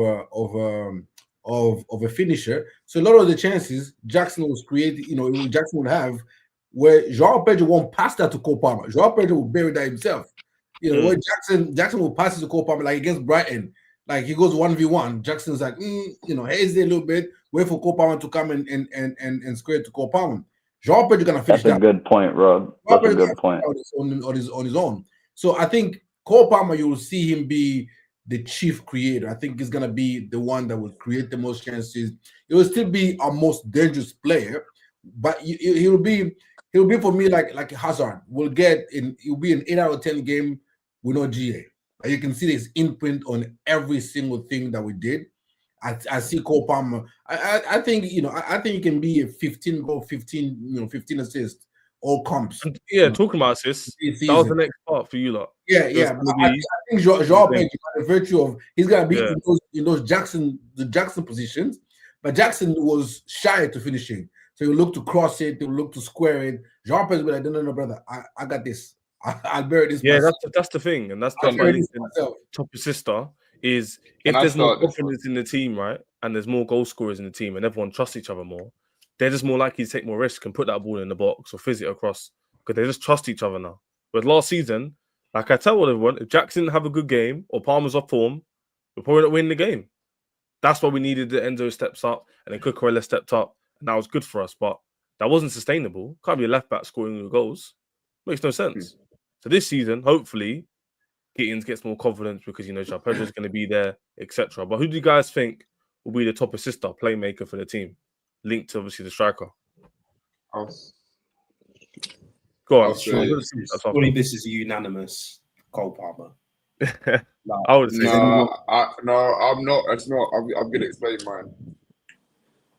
a finisher. So a lot of the chances Jackson was creating, Jackson would have, where Joao Pedro won't pass that to Cole Palmer. Joao Pedro will bury that himself. Where Jackson will pass it to Cole Palmer, like against Brighton. Like he goes 1v1. Jackson's like, hesitate a little bit, wait for Cole Palmer to come and square it to Cole Palmer. Joao Pedro gonna finish. That's a good point, Rob. That's a good point. On his own. So I think Cole Palmer, you will see him be the chief creator. I think he's gonna be the one that will create the most chances. It will still be our most dangerous player, but he'll be for me like Hazard. He'll be an 8 out of 10 game with no GA. You can see his imprint on every single thing that we did. I see Cole Palmer. I think I think he can be a 15 goal, 15 assists, all comps. Yeah, talking about assists, that was the next part for you lot. Yeah. I think Joao Pedro, by the virtue of he's gonna be in those the Jackson positions, but Jackson was shy to finishing, so he look to cross it, he look to square it. Joao Pedro, like, no, brother, I got this. I'll bury this. Yeah, myself. that's the thing, and that's I'll my bury link this myself. top sister is Can if I there's more start this one? confidence in the team, right, and there's more goal scorers in the team, and everyone trusts each other more, they're just more likely to take more risk and put that ball in the box or fizz it across because they just trust each other now. But last season, like I tell everyone, if Jackson didn't have a good game or Palmer's off form, we're probably not winning the game. That's why we needed the Enzo steps up and then Cucurella stepped up, and that was good for us. But that wasn't sustainable. Can't be a left back scoring the goals. Makes no sense. So this season, hopefully, Gittins gets more confidence because João Pedro's going to be there, etc. But who do you guys think will be the top assist playmaker for the team? Linked to obviously the striker. Go on. Surely this is unanimous. Cole Palmer. I would say no, I'm not. It's not. I'm going to explain mine.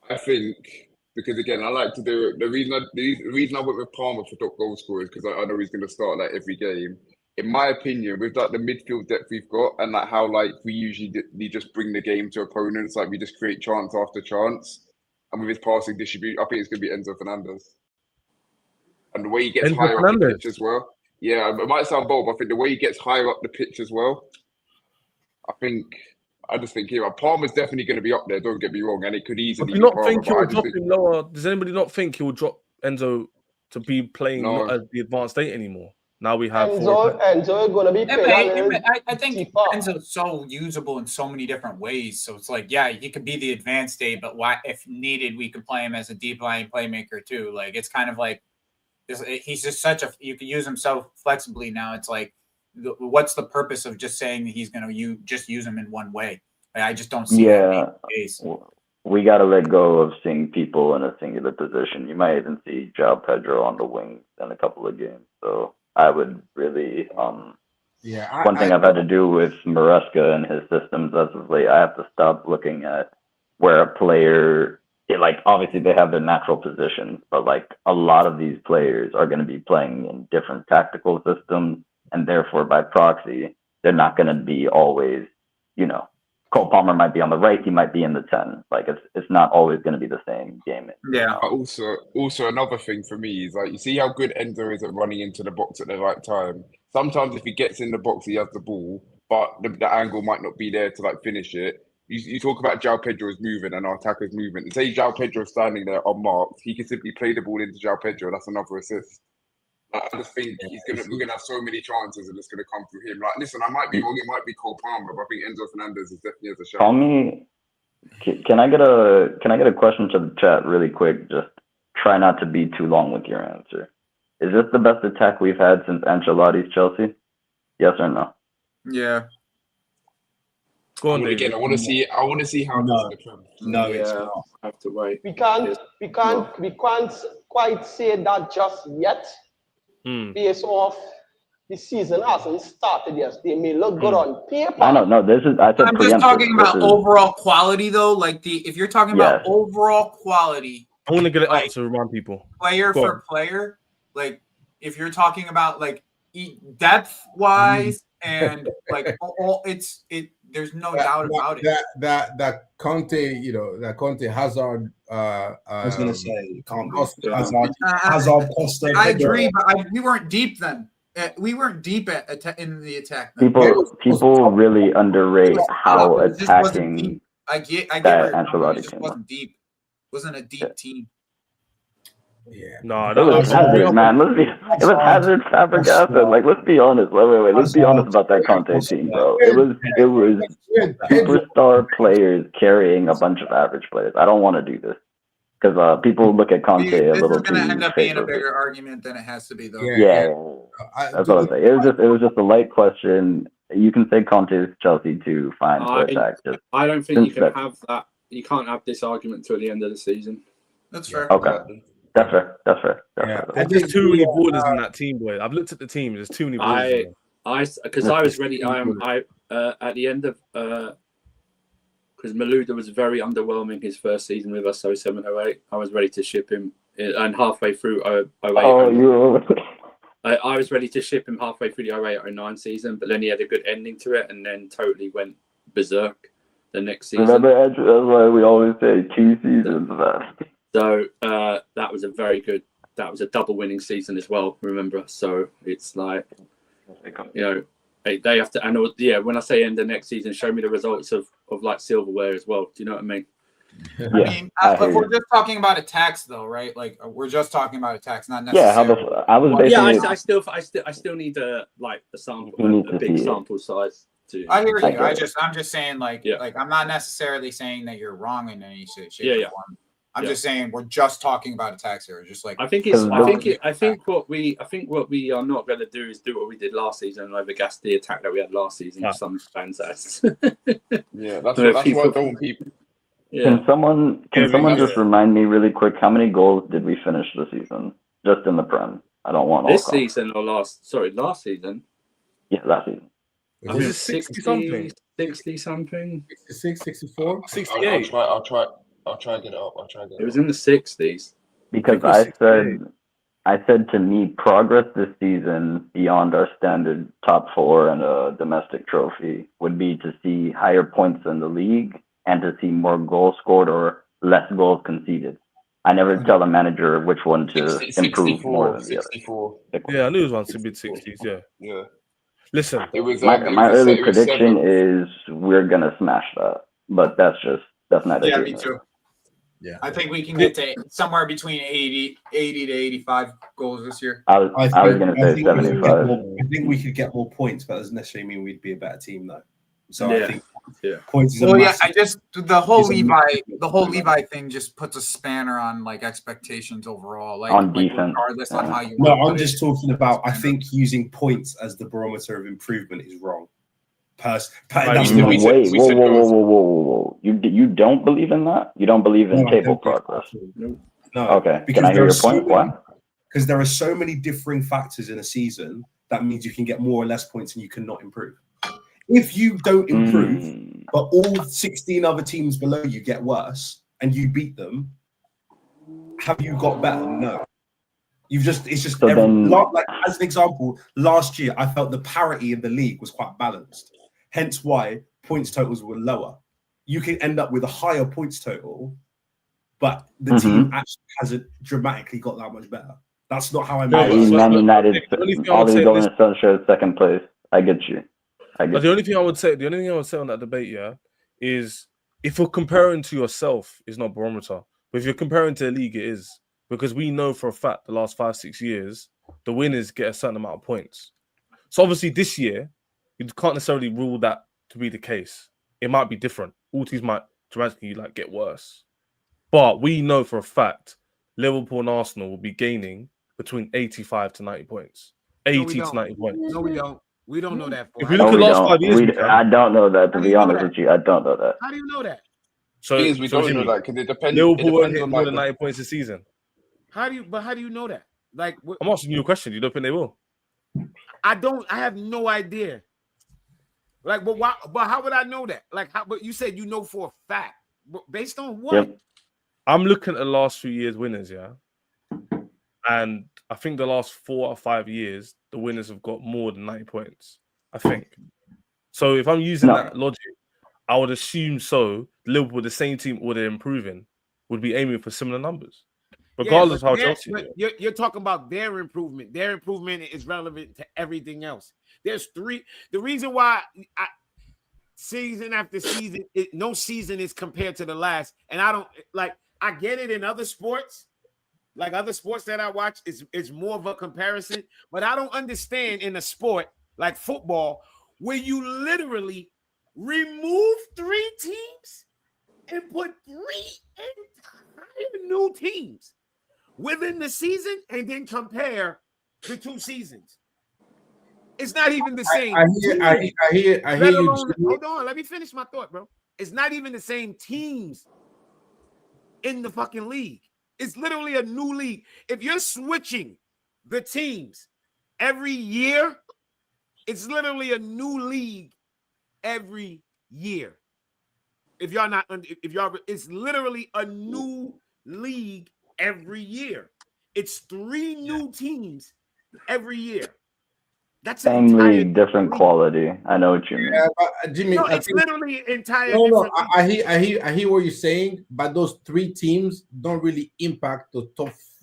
I think because again, I like to do it. The reason I went with Palmer for top goal scorer is because I know he's going to start like every game. In my opinion, with like the midfield depth we've got and like how like we usually just bring the game to opponents, like we just create chance after chance, and with his passing distribute, I think it's going to be Enzo Fernandez. And the way he gets higher up the pitch as well. Yeah, it might sound bold, but I think the way he gets higher up the pitch as well. I just think Palmer's definitely going to be up there. Don't get me wrong, and it could easily. Do you not think he will drop him lower? Does anybody not think he will drop Enzo to be playing not at the advanced state anymore? Now we have Enzo going to be playing. I think Enzo's so usable in so many different ways. So it's like, yeah, he could be the advanced state, but why, if needed, we could play him as a deep line playmaker too. Like it's kind of like he's just you can use him so flexibly now. It's like, what's the purpose of just saying that he's going to just use him in one way? Like, I just don't see that being the case. We got to let go of seeing people in a singular position. You might even see João Pedro on the wing in a couple of games. So I would really one thing I've had to do with Maresca and his systems as of late, I have to stop looking at where a player, like obviously they have their natural positions, but like a lot of these players are going to be playing in different tactical systems, and therefore by proxy, they're not going to be always, Cole Palmer might be on the right, he might be in the 10. Like it's not always going to be the same game. Yeah. Also another thing for me is like you see how good Enzo is at running into the box at the right time. Sometimes if he gets in the box, he has the ball, but the angle might not be there to like finish it. You talk about João Pedro's movement and our attacker's movement. And say João Pedro's standing there unmarked, he can simply play the ball into João Pedro. That's another assist. I just think we're gonna have so many chances and it's gonna come through him. Like, listen, I might be wrong. It might be Cole Palmer, but I think Enzo Fernandez is definitely has a shot. Call me. Can I get a question to the chat really quick? Just try not to be too long with your answer. Is this the best attack we've had since Ancelotti's Chelsea? Yes or no? Yeah. Go on, again, I want to see how it's not. I have to wait. We can't quite say that just yet. Based off the season hasn't started yet. They may look good on paper. I don't know. I'm just talking about overall quality, though. Like if you're talking about overall quality, I want to get it up to remind people. Player for player, like if you're talking about like depth wise and like there's no doubt about it. That Conte, that Conte Hazard. I was going to say it can't be Hazard, Costa. I agree, but we weren't deep then. We weren't deep in the attack. Then. People really underrate how attacking. I get that Ancelotti just wasn't deep. It wasn't a deep team. Yeah. No, it was Hazard, man. It was Hazard, Fabregas, and like let's be honest. Wait. Let's be honest about that Conte team, bro. It was superstar players carrying a bunch of average players. I don't want to do this because people look at Conte a little too. This is going to end up being a bigger argument than it has to be, though. Yeah. That's what I'm saying. It was just a light question. You can say Conte's Chelsea too, fine for attack. I don't think you can have that. You can't have this argument till the end of the season. That's fair. Okay. That's fair. There's just too many borders in that team, boy. I've looked at the team. There's too many borders. Because I was ready. At the end of because Malouda was very underwhelming his first season with us, 07-08. I was ready to ship him, and halfway through 08. I was ready to ship him halfway through the 08-09 season, but then he had a good ending to it, and then totally went berserk the next season. Remember, Andrew, that's why we always say 2 seasons of that. So that was a very good that was a double winning season as well. Remember, so it's like, you know, they have to. And yeah, when I say end of next season, show me the results of like silverware as well. Do you know what I mean? I mean, if we're just talking about attacks, though, right? Like we're just talking about attacks, not necessarily. Yeah, I was basically. I still need a sample, a big sample size. I hear you. I'm just saying, like I'm not necessarily saying that you're wrong in any shape or form. I'm just saying we're just talking about attacks here. Just like I think what we are not going to do is do what we did last season and overgas the attack that we had last season. With some fans, that's that's why I don't want people. Yeah. Can someone just remind me really quick how many goals did we finish the season? Just in the Prem. I don't want this season or last season. Yeah, last season. I think it's 60 something. 60 something. 66, 64? 68. I'll try and get it up. It was in the 60s. Because I said to me, progress this season beyond our standard top 4 and a domestic trophy would be to see higher points in the league and to see more goals scored or less goals conceded. I never tell a manager which one to improve more than the other. Yeah, I knew it was mid 60s. Yeah. Listen, my early prediction is we're gonna smash that, but that's not. Yeah, me too. Yeah, I think we can get to somewhere between 80 to 85 goals this year. I was gonna say 75. I think we could get more points, but that doesn't necessarily mean we'd be a better team, though. So I think points is the whole Levi thing just puts a spanner on like expectations overall, like on defense. Regardless on how you. No, I'm just talking about. I think using points as the barometer of improvement is wrong. Whoa! You don't believe in that? You don't believe in table progress? No. Okay. Can I hear your point? Why? Because there are so many differing factors in a season. That means you can get more or less points, and you cannot improve. If you don't improve, but all 16 other teams below you get worse and you beat them, have you got better? No. As an example, last year I felt the parity in the league was quite balanced. Hence why points totals were lower. You can end up with a higher points total, but the team actually hasn't dramatically got that much better. That's not how I mean. Man United, all these going to Sunshine second place. I get you. But the only thing I would say on that debate, is if you're comparing to yourself, it's not barometer. But if you're comparing to the league, it is. Because we know for a fact the last 5-6 years, the winners get a certain amount of points. So obviously this year, you can't necessarily rule that to be the case. It might be different. All teams might dramatically get worse. But we know for a fact Liverpool and Arsenal will be gaining between 85 to 90 points. 80 to 90 points. No, we don't. We don't know that. If we look at the last 5 years, I don't know that. To be honest with you, I don't know that. How do you know that? So we don't know that because it depends. Liverpool won't hit more than 90 points a season. How do you know that? Like, I'm asking you a question. You don't think they will? I have no idea. Like, but why? But how would I know that? Like, how? But you said you know for a fact. Based on what? Yep. I'm looking at the last few years' winners, and I think the last 4 or 5 years, the winners have got more than 90 points. I think. So if I'm using that logic, I would assume Liverpool, the same team, or they're improving, would be aiming for similar numbers, regardless of how Chelsea. You're talking about their improvement. Their improvement is relevant to everything else. There's 3. The reason why season after season, no season is compared to the last, and I don't like. I get it in other sports. Like other sports that I watch, is more of a comparison. But I don't understand in a sport like football where you literally remove 3 teams and put 3 entire new teams within the season and then compare the 2 seasons. It's not even the same. I hear you. Hold on, let me finish my thought, bro. It's not even the same teams in the fucking league. It's literally a new league. If you're switching the teams every year, it's literally a new league every year. It's literally a new league every year. It's 3 new teams every year. That's same league, different quality. I know what you mean. Yeah, but Jimmy, it's literally entire. No. I hear what you're saying, but those 3 teams don't really impact the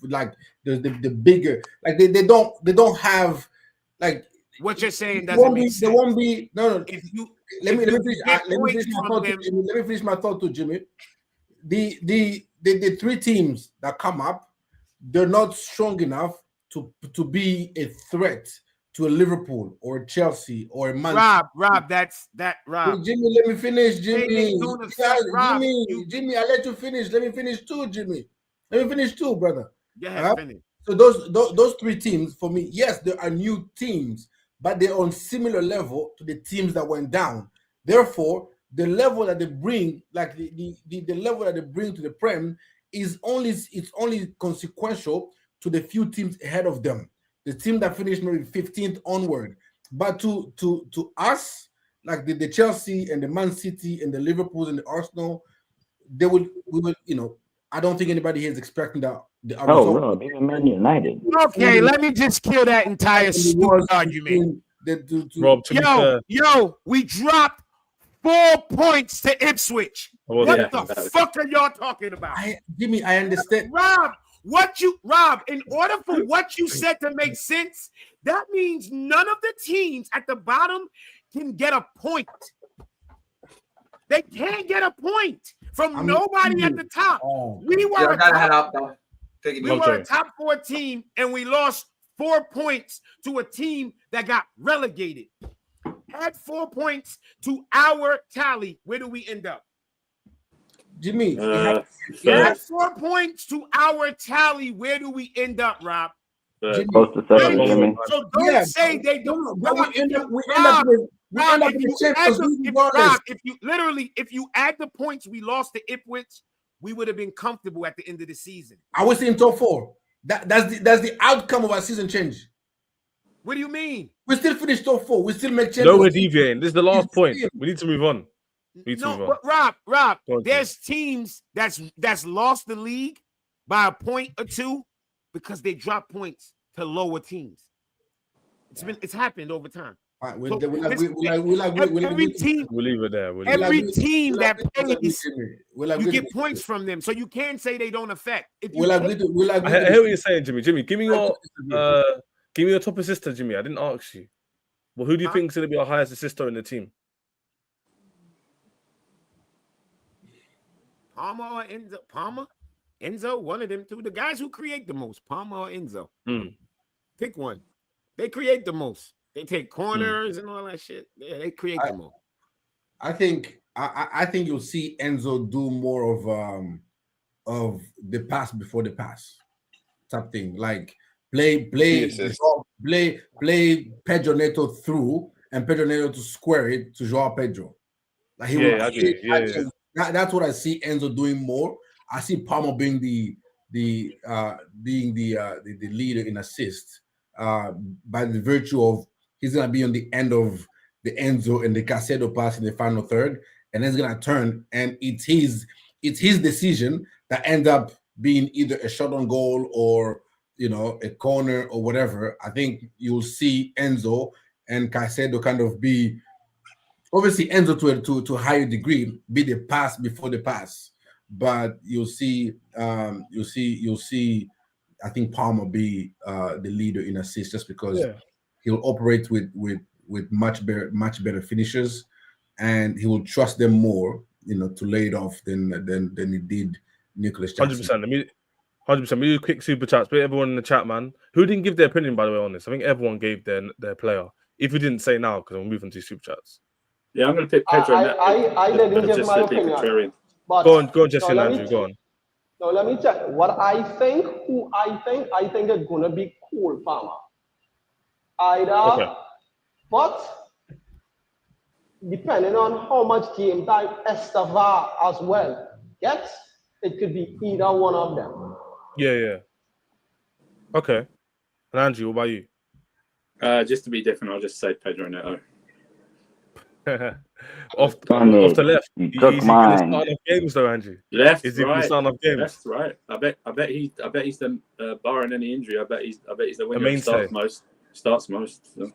like the bigger, like they don't have like what you're saying there doesn't won't make be sense. there won't be no. If you Let me if you finish. get Let me finish points my from thought. them, Let me finish my thought to Jimmy. The three teams that come up, they're not strong enough to be a threat to a Liverpool or a Chelsea or a Man City. Rob, Rob. Jimmy, let me finish, They Jimmy. don't Yeah, affect Rob. Jimmy, I let you finish. Let me finish too, Jimmy. Let me finish too, brother. Go ahead, finish. So those three teams for me, yes, there are new teams, but they're on similar level to the teams that went down. Therefore, the level that they bring, like the level that they bring to the Prem, is only consequential to the few teams ahead of them. The team that finished maybe 15th onward, but to us, like the Chelsea and the Man City and the Liverpool and the Arsenal, we will, I don't think anybody here is expecting that. Oh, Rob, even Man United. Okay, let me just kill that entire stupid argument. Rob, to be fair, we dropped 4 points to Ipswich. What the fuck are y'all talking about? Jimmy, I understand. Rob, in order for what you said to make sense, that means none of the teams at the bottom can get a point. They can't get a point from nobody at the top. We were a top 4 team, and we lost 4 points to a team that got relegated. Add 4 points to our tally. Where do we end up? Jimmy, add 4 points to our tally. Where do we end up, Rob? Close to 7, Jimmy. So don't say they don't. Rob, if you add the points we lost to Ipswich, we would have been comfortable at the end of the season. I was in top 4. That's the outcome of our season change. What do you mean? We still finished top 4. We still make changes. No, we're deviating. This is the last point. We need to move on. But Rob, there's teams that's lost the league by a point or two because they drop points to lower teams. It's happened over time. We'll leave it there. Every team that plays, you get points from them, so you can't say they don't affect. I hear what you're saying, Jimmy. Jimmy, give me your top assister, Jimmy. I didn't ask you. Well, who do you think is going to be our highest assister in the team? Palmer or Enzo? Palmer? Enzo? One of them two. The guys who create the most. Palmer or Enzo? Pick one. They create the most. They take corners and all that shit. Yeah, they create the most. I think you'll see Enzo do more of the pass before the pass type thing. Like play Pedro Neto through and Pedro Neto to square it to Joao Pedro. Like that's what I see Enzo doing more. I see Palmer being the leader in assist by the virtue of he's gonna be on the end of the Enzo and the Caicedo pass in the final third, and then he's gonna turn, and it's his decision that ends up being either a shot on goal or a corner or whatever. I think you'll see Enzo and Caicedo kind of be obviously Enzo to a higher degree be the pass before the pass, but you'll see I think Palmer be the leader in assists just because he'll operate with much better finishers, and he will trust them more, to lay it off than he did Nicholas Jackson. 100%. 100%. We do quick super chats. But everyone in the chat, man, who didn't give their opinion, by the way, on this? I think everyone gave their player. If you didn't say now, because we're moving to super chats. Yeah, I'm going to pick Pedro. I didn't give my opinion. But go on, Jesse and Andrew. Go on. Now let me check what I think. I think it's gonna be Cole Palmer. But depending on how much game time Esteva as well gets, it could be either one of them. Yeah. Okay. And Andrew, what about you? Just to be different, I'll just say Pedro Neto. off the left. You took mine. Start off games though, Andrew. Left, is he right. Start off games? Left, right. I bet he's the barring any injury. I bet he's the winner. Mainstay. Starts most. So.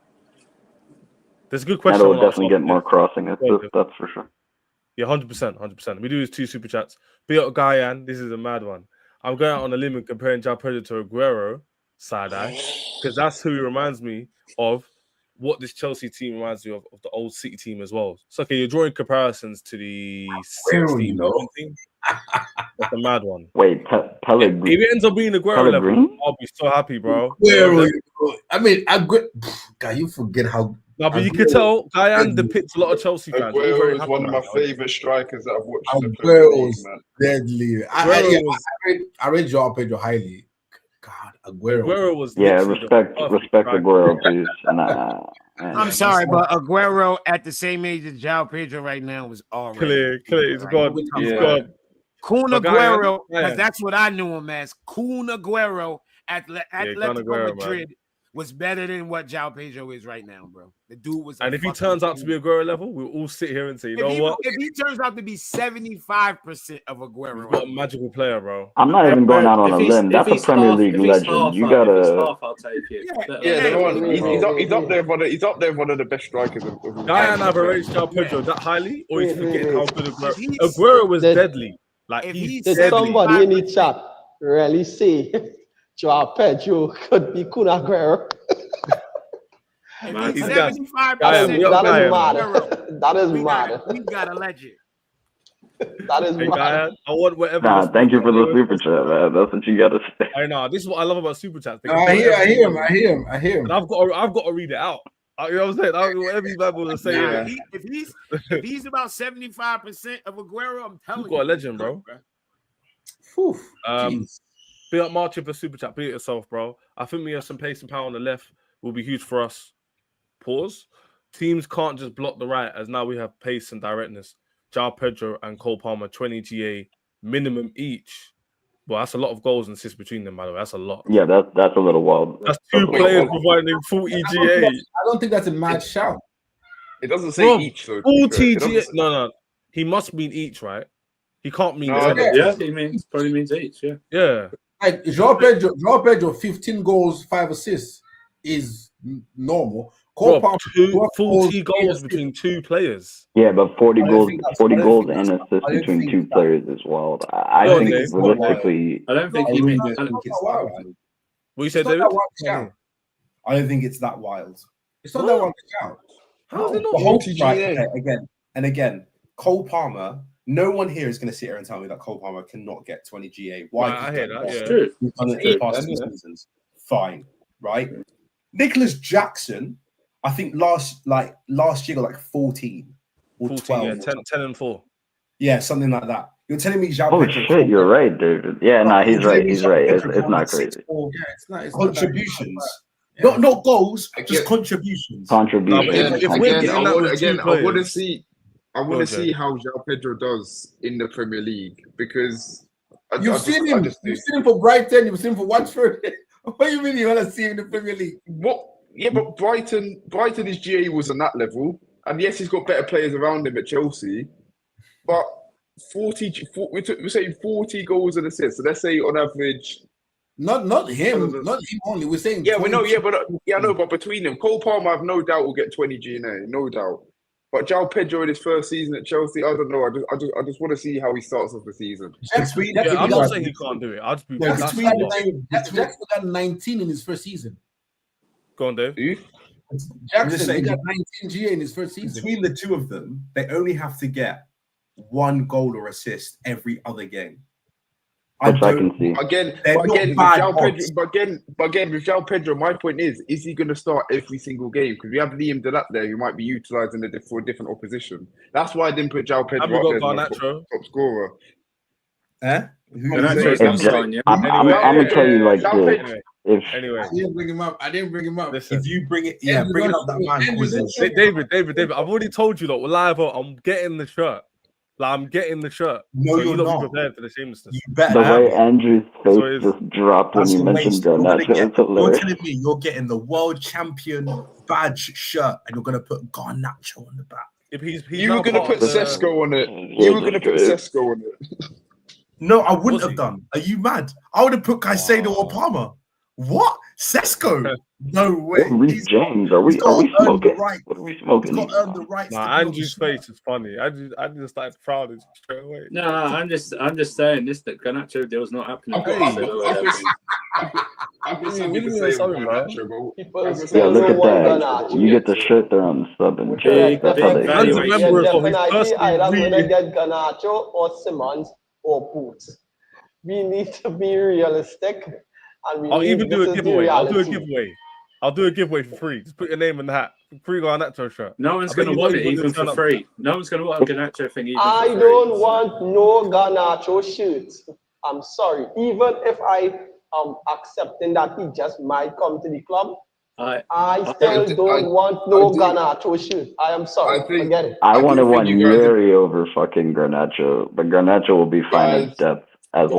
There's a good question. That'll definitely get more crossing. That's for sure. Yeah, 100%. We do his 2 super chats. But Guyan, this is a mad one. I'm going out on a limb and comparing João Pedro to Aguero side eye because that's who he reminds me of. What this Chelsea team reminds me of the old City team as well. So okay, you're drawing comparisons to the 16 team. That's a mad one. Wait, Pellegrini. If it ends up being Aguero level, I'll be so happy, bro. I mean, God, you forget how. No, but you could tell Guyan depicts a lot of Chelsea fans. Aguero is one of my favorite strikers that I've watched. Aguero was deadly. I rate João Pedro highly. God, Aguero was respect Aguero, please. I'm sorry, but Aguero at the same age as João Pedro right now is already clear. He's gone. He's gone. Kun Aguero, because that's what I knew him as. Kun Aguero at Atletico Madrid was better than what João Pedro is right now, bro. The dude was. And if he turns out to be Aguero level, we'll all sit here and say, what? If he turns out to be 75% of Aguero, what a magical player, bro. I'm not even going out on a limb. That's a Premier League legend. You gotta. I'll take it. He's up there. He's up there. One of the best strikers. Guyan ever rates João Pedro that highly, or he's forgetting how good Aguero was deadly. Like did somebody in the chat really say João Pedro could be Kun Aguero? If he's 75%, that is mad. That is mad. We got a legend. That is mad. I want whatever. Thank you for the super chat, man. That's what you gotta say. I know. This is what I love about super chats. I hear him. And I've got to read it out. You know what I'm saying? Whatever you people to say. If he's about 75% of Aguero, I'm telling you. You've got a legend, bro. Be up Martin for super chat. Be it yourself, bro. I think we have some pace and power on the left. Will be huge for us. Pause. Teams can't just block the right, as now we have pace and directness. João Pedro and Cole Palmer, 20 GA minimum each. Well, that's a lot of goals and assists between them, by the way. That's a lot. Yeah, that's a little wild. That's two players providing 40 GA. I don't think that's a mad shout. It doesn't say each, though. 40 GA. No. He must mean each, right? He can't mean. He probably means each. Yeah. Like João Pedro, 15 goals, 5 assists is normal. Bro, 40 goals between two players. Yeah, but 40 goals and assists between two players is wild. I think realistically, I don't think he means. What you said, David? I don't think it's that wild. It's not that wild to count. How is it not? The whole again, Cole Palmer. No one here is going to sit here and tell me that Cole Palmer cannot get 20 GA. Why? I hear that. It's true. He's done it for the past 2 seasons. Fine, right? Nicholas Jackson, I think last year got like 14 or 12. 10 and 4. Yeah, something like that. You're telling me João oh Pedro? Shit, you're right, David. Yeah, no, he's right. He's right. It's not crazy. It's Contributions. Not goals, just contributions. I want to see how João Pedro does in the Premier League because you've seen him for Brighton, you've seen him for Watford. What do you mean you want to see him in the Premier League? What? Yeah, but Brighton, his GA was on that level, and yes, he's got better players around him at Chelsea, but 40 goals and assists. So let's say on average. Not him only. We're saying we know. But between them, Cole Palmer, I've no doubt will get 20 GNA, no doubt. But João Pedro in his first season at Chelsea, I don't know. I just want to see how he starts off the season. I'm not saying he can't do it. I'll just be. Jackson got 19 in his first season. Go on, Dave. Jackson got 19 GA in his first season. Between the two of them, they only have to get 1 goal or assist every other game. Which I can see. Again, with João Pedro, my point is he going to start every single game? Because we have Liam Delap there who might be utilising for a different opposition. That's why I didn't put João Pedro up there as top scorer. I'm going to tell you like this. Anyway, I didn't bring him up. Listen, if you bring it, bring it up that man. David, I've already told you that we're live. I'm getting the shirt. Like, I'm getting the shirt. No, so you're not prepared for the shamelessness. The way Andrew's face just dropped when you mentioned Garnacho. You're telling me you're getting the world champion badge shirt and you're going to put Garnacho on the back. You were going to put Sesko on it. You were going to put Sesko on it. No, I wouldn't have done. Are you mad? I would have put Caicedo or Palmer. What? Sesko? No way. Reece James, are we smoking? What are we smoking? He's got to earn the rights. Nah, Andrew's face is funny. I just started frowning straight away. No, I'm just saying this that Garnacho deal's not happening. I've got something to say on Garnacho, but yeah, look at that. You get the shirt there on the sub and chest. That's how they definitely either going to get Garnacho or Simmons or Boots. We need to be realistic. And I'll even do a giveaway. I'll do a giveaway for free. Just put your name in the hat. Free Garnacho shirt. No one's going to want it even for free. No one's going to want a Garnacho thing even I for free. don't want no Garnacho shirts. I'm sorry. Even if I am accepting that he just might come to the club, I still don't want no Garnacho shirt. I am sorry. Forget it. I wanted one Yuri over fucking Garnacho, but Garnacho will be fine as depth. I'll be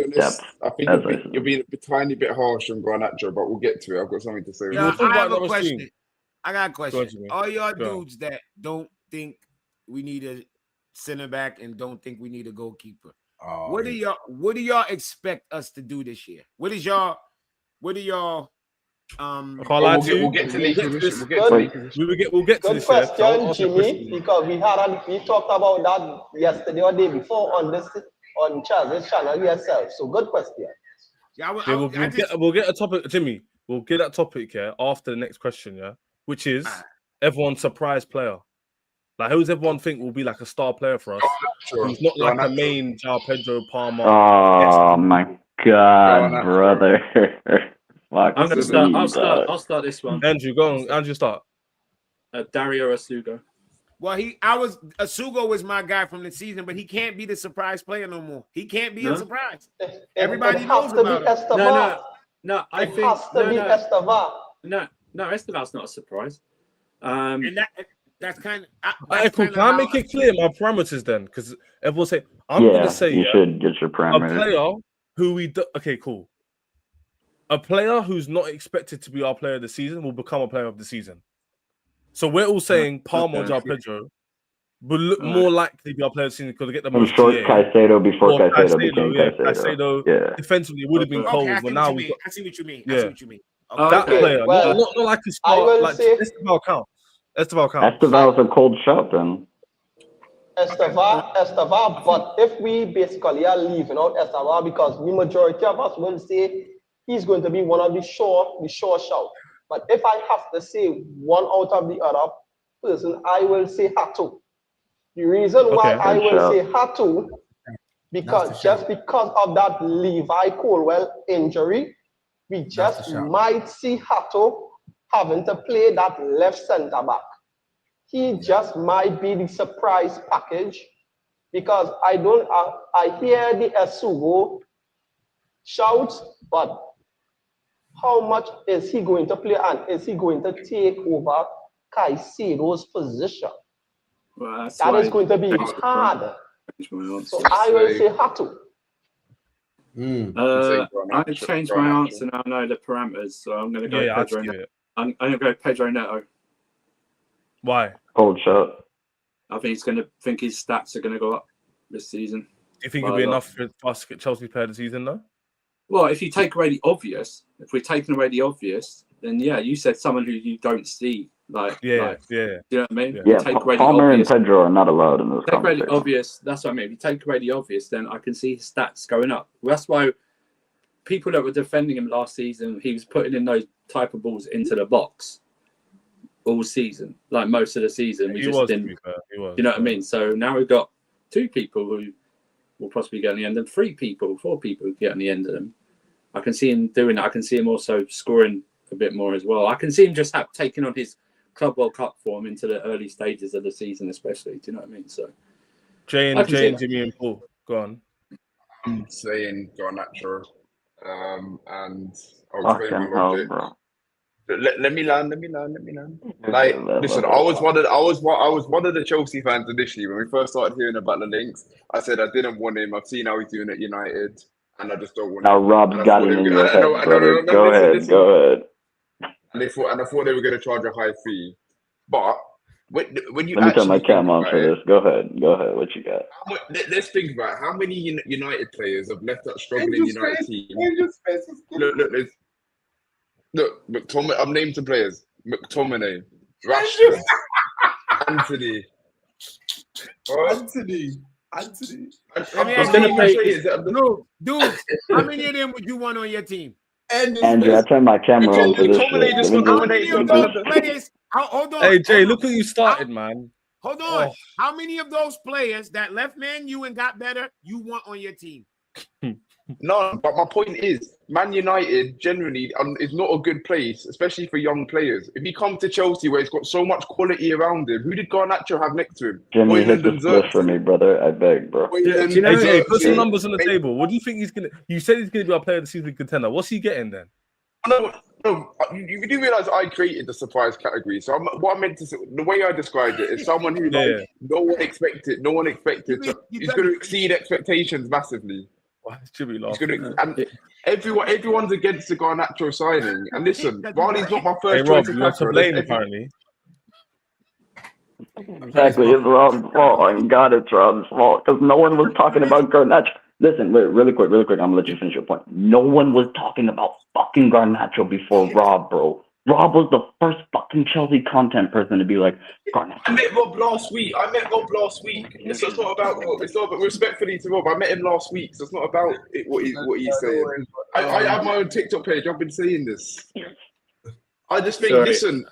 honest. Depth, I think you're being a tiny bit harsh on Garnacho, but we'll get to it. I've got something to say. Yeah, I have a question. I got a question. All y'all dudes that don't think we need a center back and don't think we need a goalkeeper. What do y'all expect us to do this year? What do y'all we'll get to this. Good question, Jimmy, because we talked about that yesterday or day before on Charles' channel yourself. So good question. We'll get a topic, Jimmy. We'll get that topic after the next question, which is everyone's surprise player. Like, who's everyone think will be like a star player for us? Who's not like the main João Pedro, Palmer. Oh my God, brother! I'm gonna start. I'll start this one. Andrew, go on. Andrew, start. Dario Asugo. Well, Asugo was my guy from the season, but he can't be the surprise player no more. He can't be a surprise. Everybody knows about him. No, I think has to be Estevar. No, Estevar's not a surprise. And that's kind of. Can I make it clear my parameters then? Because everyone say I'm gonna say you should get your parameters. A player who okay, cool. A player who's not expected to be our player of the season will become a player of the season. So we're all saying Palmer or João Pedro will look more likely to be our player of the season because they get the most. Short Caicedo before Caicedo became Caicedo. Yeah. Defensively, it would have been cold, but now we got. I see what you mean. Yeah. I see what you mean. That player, not like a star. Like Esteval counts. Esteval's a cold shot then. Esteval, but if we basically are leaving out Esteval because the majority of us will say he's going to be one of the sure shout. But if I have to say one out of the other person, I will say Hato. The reason why I will say Hato, because of that Levi Colwell injury, we just might see Hato having to play that left centre back. He just might be the surprise package because I hear the Asugo shouts, but how much is he going to play and is he going to take over Caicedo's position? Well, that is going to be hard. So I will say Hato. I changed my answer now. I know the parameters, so I'm going to go Pedro Neto. I'm going to go Pedro Neto. Why? Cold shot. I think he's going to think his stats are going to go up this season. Do you think it'll be enough for us to get Chelsea player of the season, though? Well, if you take away the obvious, then you said someone who you don't see. Do you know what I mean? Yeah, Palmer and Pedro are not allowed in this conversation. Take away the obvious. That's what I mean. If you take away the obvious, then I can see his stats going up. Well, that's why people that were defending him last season, he was putting in those type of balls into the box all season, like most of the season. We just didn't. You know what I mean? So now we've got 2 people who will possibly get on the end, and 4 people who get on the end of them. I can see him doing that. I can see him also scoring a bit more as well. I can see him just taking on his Club World Cup form into the early stages of the season, especially. Do you know what I mean? So, Jay, Jimmy, and Paul, go on. I'm saying Garnacho, and let me land. Like, listen, I was one of the Chelsea fans initially when we first started hearing about the links. I said I didn't want him. I've seen how he's doing at United, and I just don't want him. Now Rob's got it in your head, brother. Go ahead. And I thought they were going to charge a high fee, but when you let me turn my cam on for this. Go ahead. What you got? Let's think about it. How many United players have left that struggling United team. Look, Look, McTominay. I'm named some players: McTominay, Rashford, Anthony. Anthony. I'm Let me gonna ask play. you, dudes, how many of them would you want on your team? Andrew, I turned my camera on for this McTominay shit. just Let me got How just- many of nominated. those players? Hold on. Hey Jay, hold on. look what you started, man. Hold on. Oh. How many of those players that left Man U and got better you want on your team? No, but my point is, Man United generally is not a good place, especially for young players. If he comes to Chelsea, where he's got so much quality around him, who did Garnacho have next to him? Jimmy, hit Højlund the and split for Xerxes. me, brother. I beg, bro. Højlund, Do you know- Hey Jay, put some Xerxes. numbers on the table. What do you think he's gonna? You said he's gonna be our player of the season contender. What's he getting then? No, you do realize I created the surprise category. So what I meant to say, the way I described it is someone who Yeah. no one expected. He's going to exceed expectations massively. Why is Jimmy He's laughing? going to, and everyone's against the Garnacho signing. And listen, while he's not my Hey first Rob, choice you're to attacker, blame there's apparently. Exactly, it's Rob's fault. And God, it's Rob's fault because no one was talking about Garnacho. Listen, wait, really quick. I'm gonna let you finish your point. No one was talking about fucking Garnacho before Rob, bro. Rob was the first fucking Chelsea content person to be like, Garnacho. I met Rob last week. It's not about Rob. It's not, but respectfully to Rob, I met him last week. So it's not about what he's saying. I have my own TikTok page. I've been saying this. I just think, listen,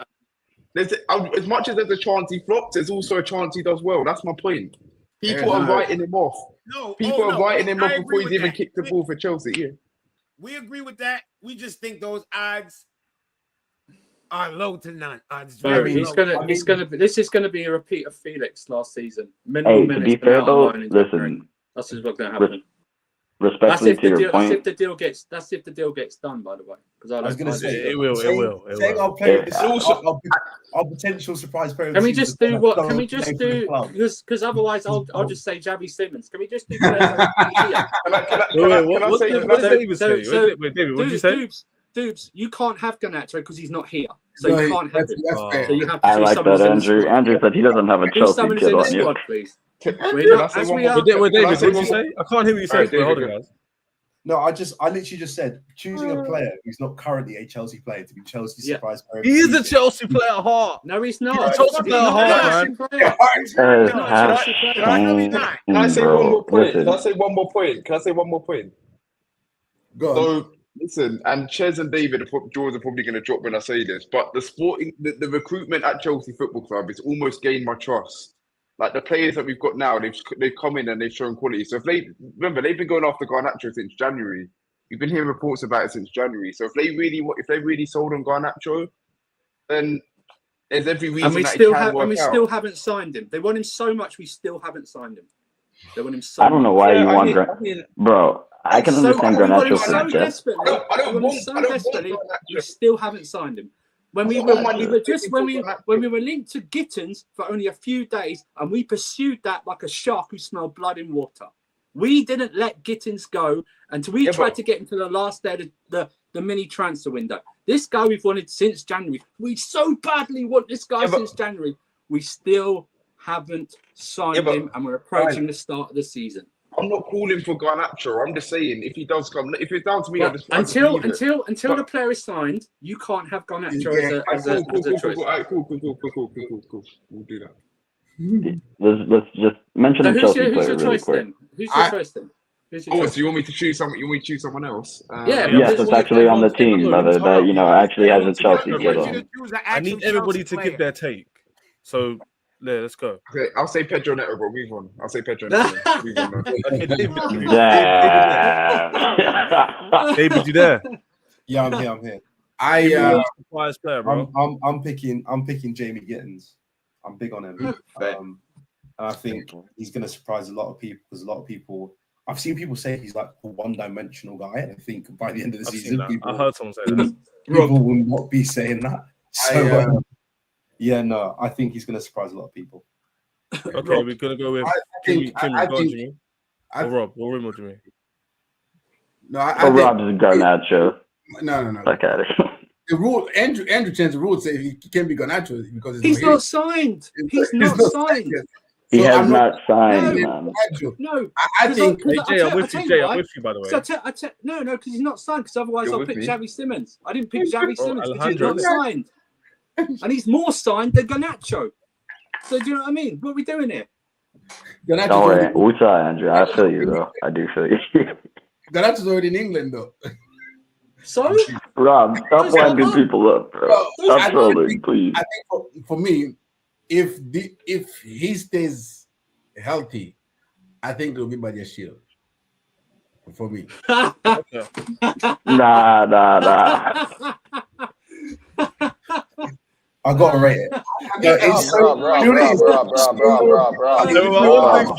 as much as there's a chance he flops, there's also a chance he does well. That's my point. People are writing him off. People are writing him off before he's even kicked the ball for Chelsea. Yeah. We agree with that. We just think those odds are low to none. Odds very low. This is gonna be a repeat of Felix last season. Hey, to be fair though, listen. That's just what's gonna happen. Respectfully to your point. That's if the deal gets done, by the way. Because I was going to say it will. Saying our player, our potential surprise player. Can we just do what? Can we just do? Because otherwise, I'll just say Javi Simmons. Can we just do? What did David say? David, what did you say? Dubes, you can't have Garnacho because he's not here, so you can't have him. So you have to I like that, Andrew. Andrew said he doesn't have a Chelsea kid on you. Please. David, what did you say? I can't hear what you said. Hold on, guys. No, I literally just said choosing a player who's not currently a Chelsea player to be Chelsea's surprise player. He is a Chelsea player at heart. No, he's not. He's a Chelsea player at heart, man. Can I say one more point? Can I say one more point? Go on. So listen, and Ches and David, Jaws are probably going to drop when I say this, but the recruitment at Chelsea Football Club has almost gained my trust. Like the players that we've got now, they've come in and they've shown quality. So if they've been going after Garnacho since January. You've been hearing reports about it since January. So if they really sold on Garnacho, then there's every reason and we still haven't signed him. They want him so much, we still haven't signed him. They want him so much. I don't know why you want bro. I can understand Garnacho for desperately. I want him so desperately. We still haven't signed him. When we were linked to Gittins for only a few days, and we pursued that like a shark who smelled blood in water. We didn't let Gittins go until we tried to get him to the last day of the mini transfer window. This guy we've wanted since January. We so badly want this guy since January. We still haven't signed him, and we're approaching the start of the season. I'm not calling for Garnacho. I'm just saying if he does come, if it's down to me, well, until the player is signed, you can't have Garnacho as a choice. Cool. We'll do that. Let's just mention the Chelsea player really quick. Who's your choice then? So you want me to choose someone? You want me to choose someone else? Yes, it's actually on the team, brother. That actually has a Chelsea kid on. I need everybody to give their take. So. Yeah, let's go. Okay, I'll say Pedro Neto, bro. Move on. I'll say Pedro Neto. Move on. David, you there? Yeah, I'm here. Surprise player, bro. I'm picking Jamie Gittins. I'm big on him. And I think he's going to surprise a lot of people because a lot of people. I've seen people say he's like a one-dimensional guy, and I think by the end of the season, I heard someone say that. People will not be saying that. So. Yeah, no, I think he's going to surprise a lot of people. Okay, we're going to go with Jimmy. Rob, what room would you mean? No, Rob is Garnacho. No. Look at it. The rule, Andrew changed the rule. Say he can't be Garnacho because he's not signed. He's not signed. He So has I'm not signed, No. man. No, I think because Jay, I'm with you. Jay, I'm with you, by the way. No, because he's not signed. Because otherwise, You're I'll with pick me. Xavi Simons. I didn't pick Xavi Bro, Simons because he's Alejandro, not signed, and he's more signed than Garnacho. So do you know what I mean? What are we doing here? Garnacho's Don't worry, already, Uta, Andrew. I feel you, though. I do feel you. Garnacho's already in England, though. So Rob, stop Those winding are- people up, bro. Well, Stop I trolling, think- please. I think for me, if he stays healthy, I think it'll be by their shield. For me, Okay. Nah. I got to rate it. It's so Rob, you know, it's Rob,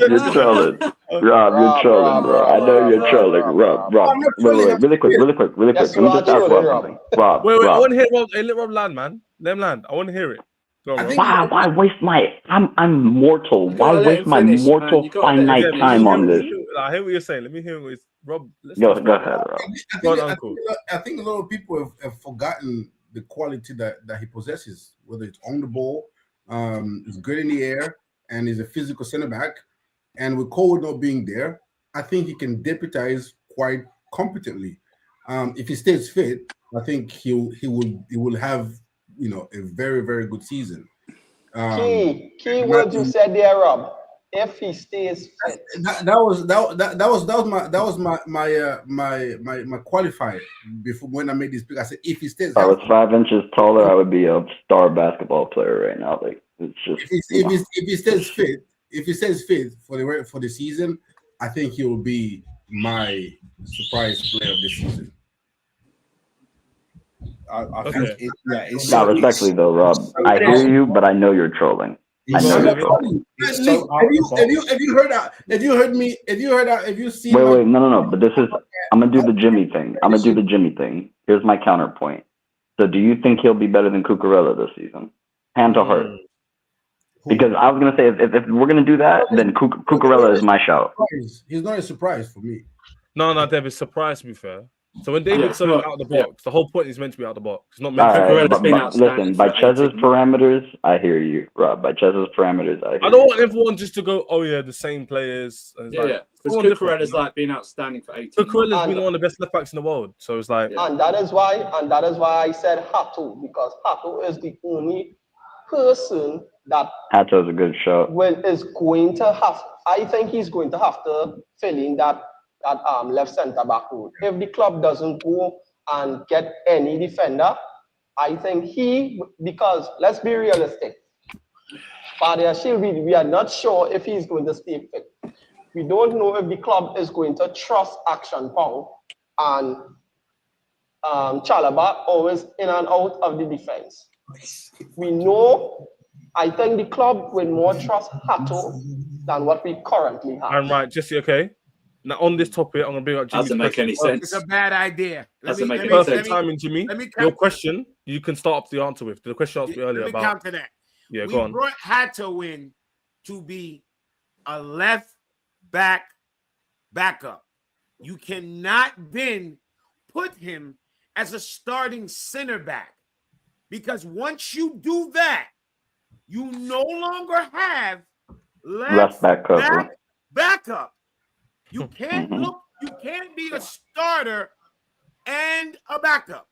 you're trolling. Rob, you're trolling, bro. I know you're trolling. Rob. I'm not Wait, trolling. really quick. Yes, Let me you are just ask trolling, Rob Rob. something. Rob, Wait, I Rob. want to hear Rob. Hey, let Rob land, man. Let him land. I want to hear it. Go on, I Rob. think- Why waste my? I'm mortal. You Why gotta let waste him my finish, man. mortal You gotta let him finite finish. time on this? I hear what you're saying. Let me hear what it's Rob. Let's Go respect ahead, it. Rob. Go on, Uncle. I think a lot of people have forgotten the quality that he possesses, whether it's on the ball, he's good in the air, and he's a physical center back. And with Cole not being there, I think he can deputize quite competently. If he stays fit, I think he will have a very, very good season. Key words you said there, Rob. If he stays fit. That was my qualifier before when I made this pick. I said if he stays If I was healthy, 5 inches taller, I would be a star basketball player right now. Like it's just. if he stays fit for the season, I think he will be my surprise player of the season. I think it's Not respectfully though, Rob. I hear you, but I know you're trolling. I know you're trolling. It's so Have you heard that? Have you heard me? Have you heard that? Have you seen? Wait, no. But this is. I'm gonna do the Jimmy thing. Here's my counterpoint. So, do you think he'll be better than Cucurella this season? Hand to heart. Because I was gonna say if we're gonna do that, then Cucurella is my shout. He's not a surprise for me. No, David, surprise, to be fair. So when David's so out of the box, the whole point is meant to be out of the box. It's not meant to be. Listen, by Chez's parameters, I hear you, Rob. By Chez's parameters, I hear you. I don't want everyone just to go, oh yeah, the same players. And it's Because Cucurella's like been outstanding for 18 months. Cucurella's been one of the best left backs in the world. So it's like, And that is why I said Hato, because Hato is the only person that Hato's a good shot. is going to have. I think he's going to have to fill in that left centre back role. If the club doesn't go and get any defender, I think because let's be realistic, we are not sure if he's going to stay fit. We don't know if the club is going to trust Action Pong and Chalaba always in and out of the defense. We know, I think the club will more trust Hato than what we currently have. I'm right, Jesse, okay? Now, on this topic, I'm going to bring up Jimmy's Doesn't make any sense. It's a bad idea. Perfect timing, Jimmy. Your question, you can start up the answer with. The question asked me earlier Let me about. counter that. Yeah, we go on. brought Hato in to be a left backup. You cannot then put him as a starting center back, because once you do that, you no longer have left backup. You can't You can't be a starter and a backup.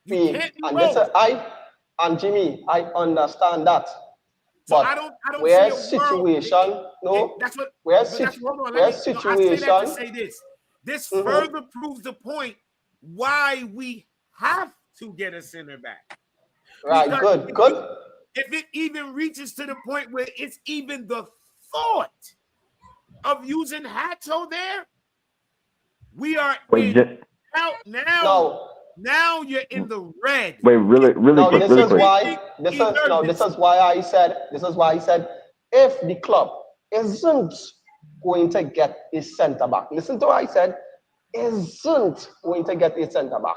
You can't do both. Jimmy, I understand that. So but I don't where's see a world. situation? No, that's what. Where's situation? I say that to say this. This further proves the point why we have to get a center back. Right. Because Good. If it even reaches to the point where it's even the thought of using Hato there, we are out now. Now you're in the red. Wait, really quick. This is why I said if the club isn't going to get a centre back, listen to what I said, isn't going to get a centre back,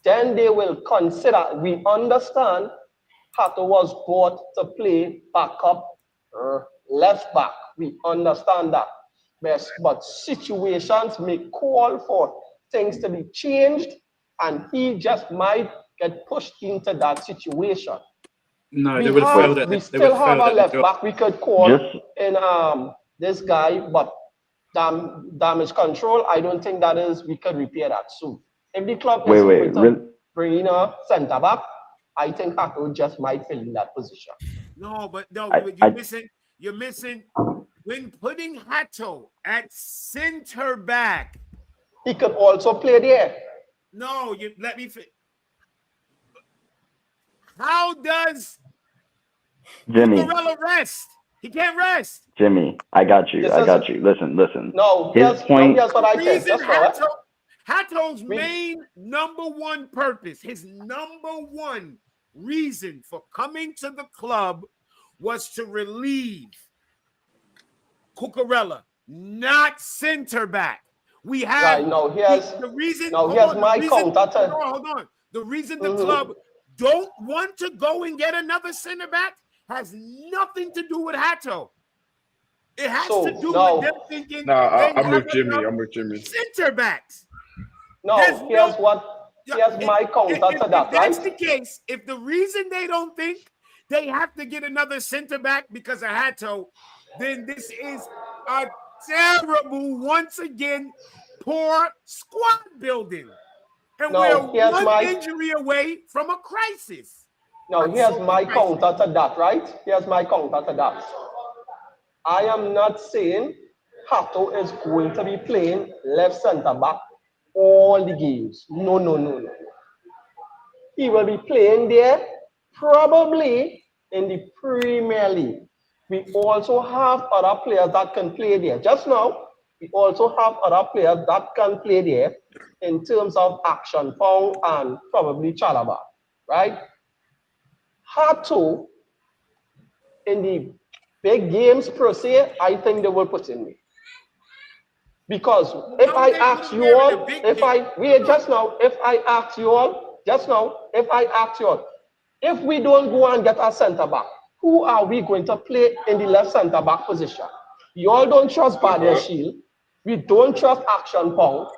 then they will consider. We understand Hato was bought to play backup left back. We understand that. But situations may call for things to be changed, and he just might get pushed into that situation. No, we they would have failed have at we they would still have have failed a at left the job. back we could call Just in this guy, but damage control. I don't think that is we could repair that soon. If the club wait, isn't wait, going really? to bring in a centre back, I think Hato just might fill in that position. No, but no, I you're missing when putting Hato at center back. He could also play there. No, you let me. How does Jimmy, Cucurella rest? He can't rest. Jimmy, I got you. This I got isn't- you. Listen. No, His point. here's what I think. Reason Just know it. Hato's We- main number one purpose, his number one reason for coming to the club was to relieve Cucurella, not center back. We have Right, no, here's the reason. no, hold here's on, my the reason- counter to- Hold on. The reason the club don't want to go and get another center back has nothing to do with Hato. It has So, to do no. with them thinking No, they I'm have with Jimmy. enough I'm with Jimmy. center backs. No, There's here's If- my counter if to that, that's right? the case, if the reason they don't think they have to get another center back because of Hato, then this is a terrible, once again, poor squad building. And No, we're here's one my- injury away from a crisis. Now, here's my crisis. counter to that, right? Here's my counter to that. I am not saying Hato is going to be playing left center back all the games. No. He will be playing there probably in the Premier League. We also have other players that can play there. Just now, we also have other players that can play there in terms of Action Pong and probably Chalaba, right? Hato, in the big games per se, I think they will put in me. Because if I ask you all, if we don't go and get a centre back, who are we going to play in the left centre back position? You all don't trust Badia Shield. We don't trust Action Pong.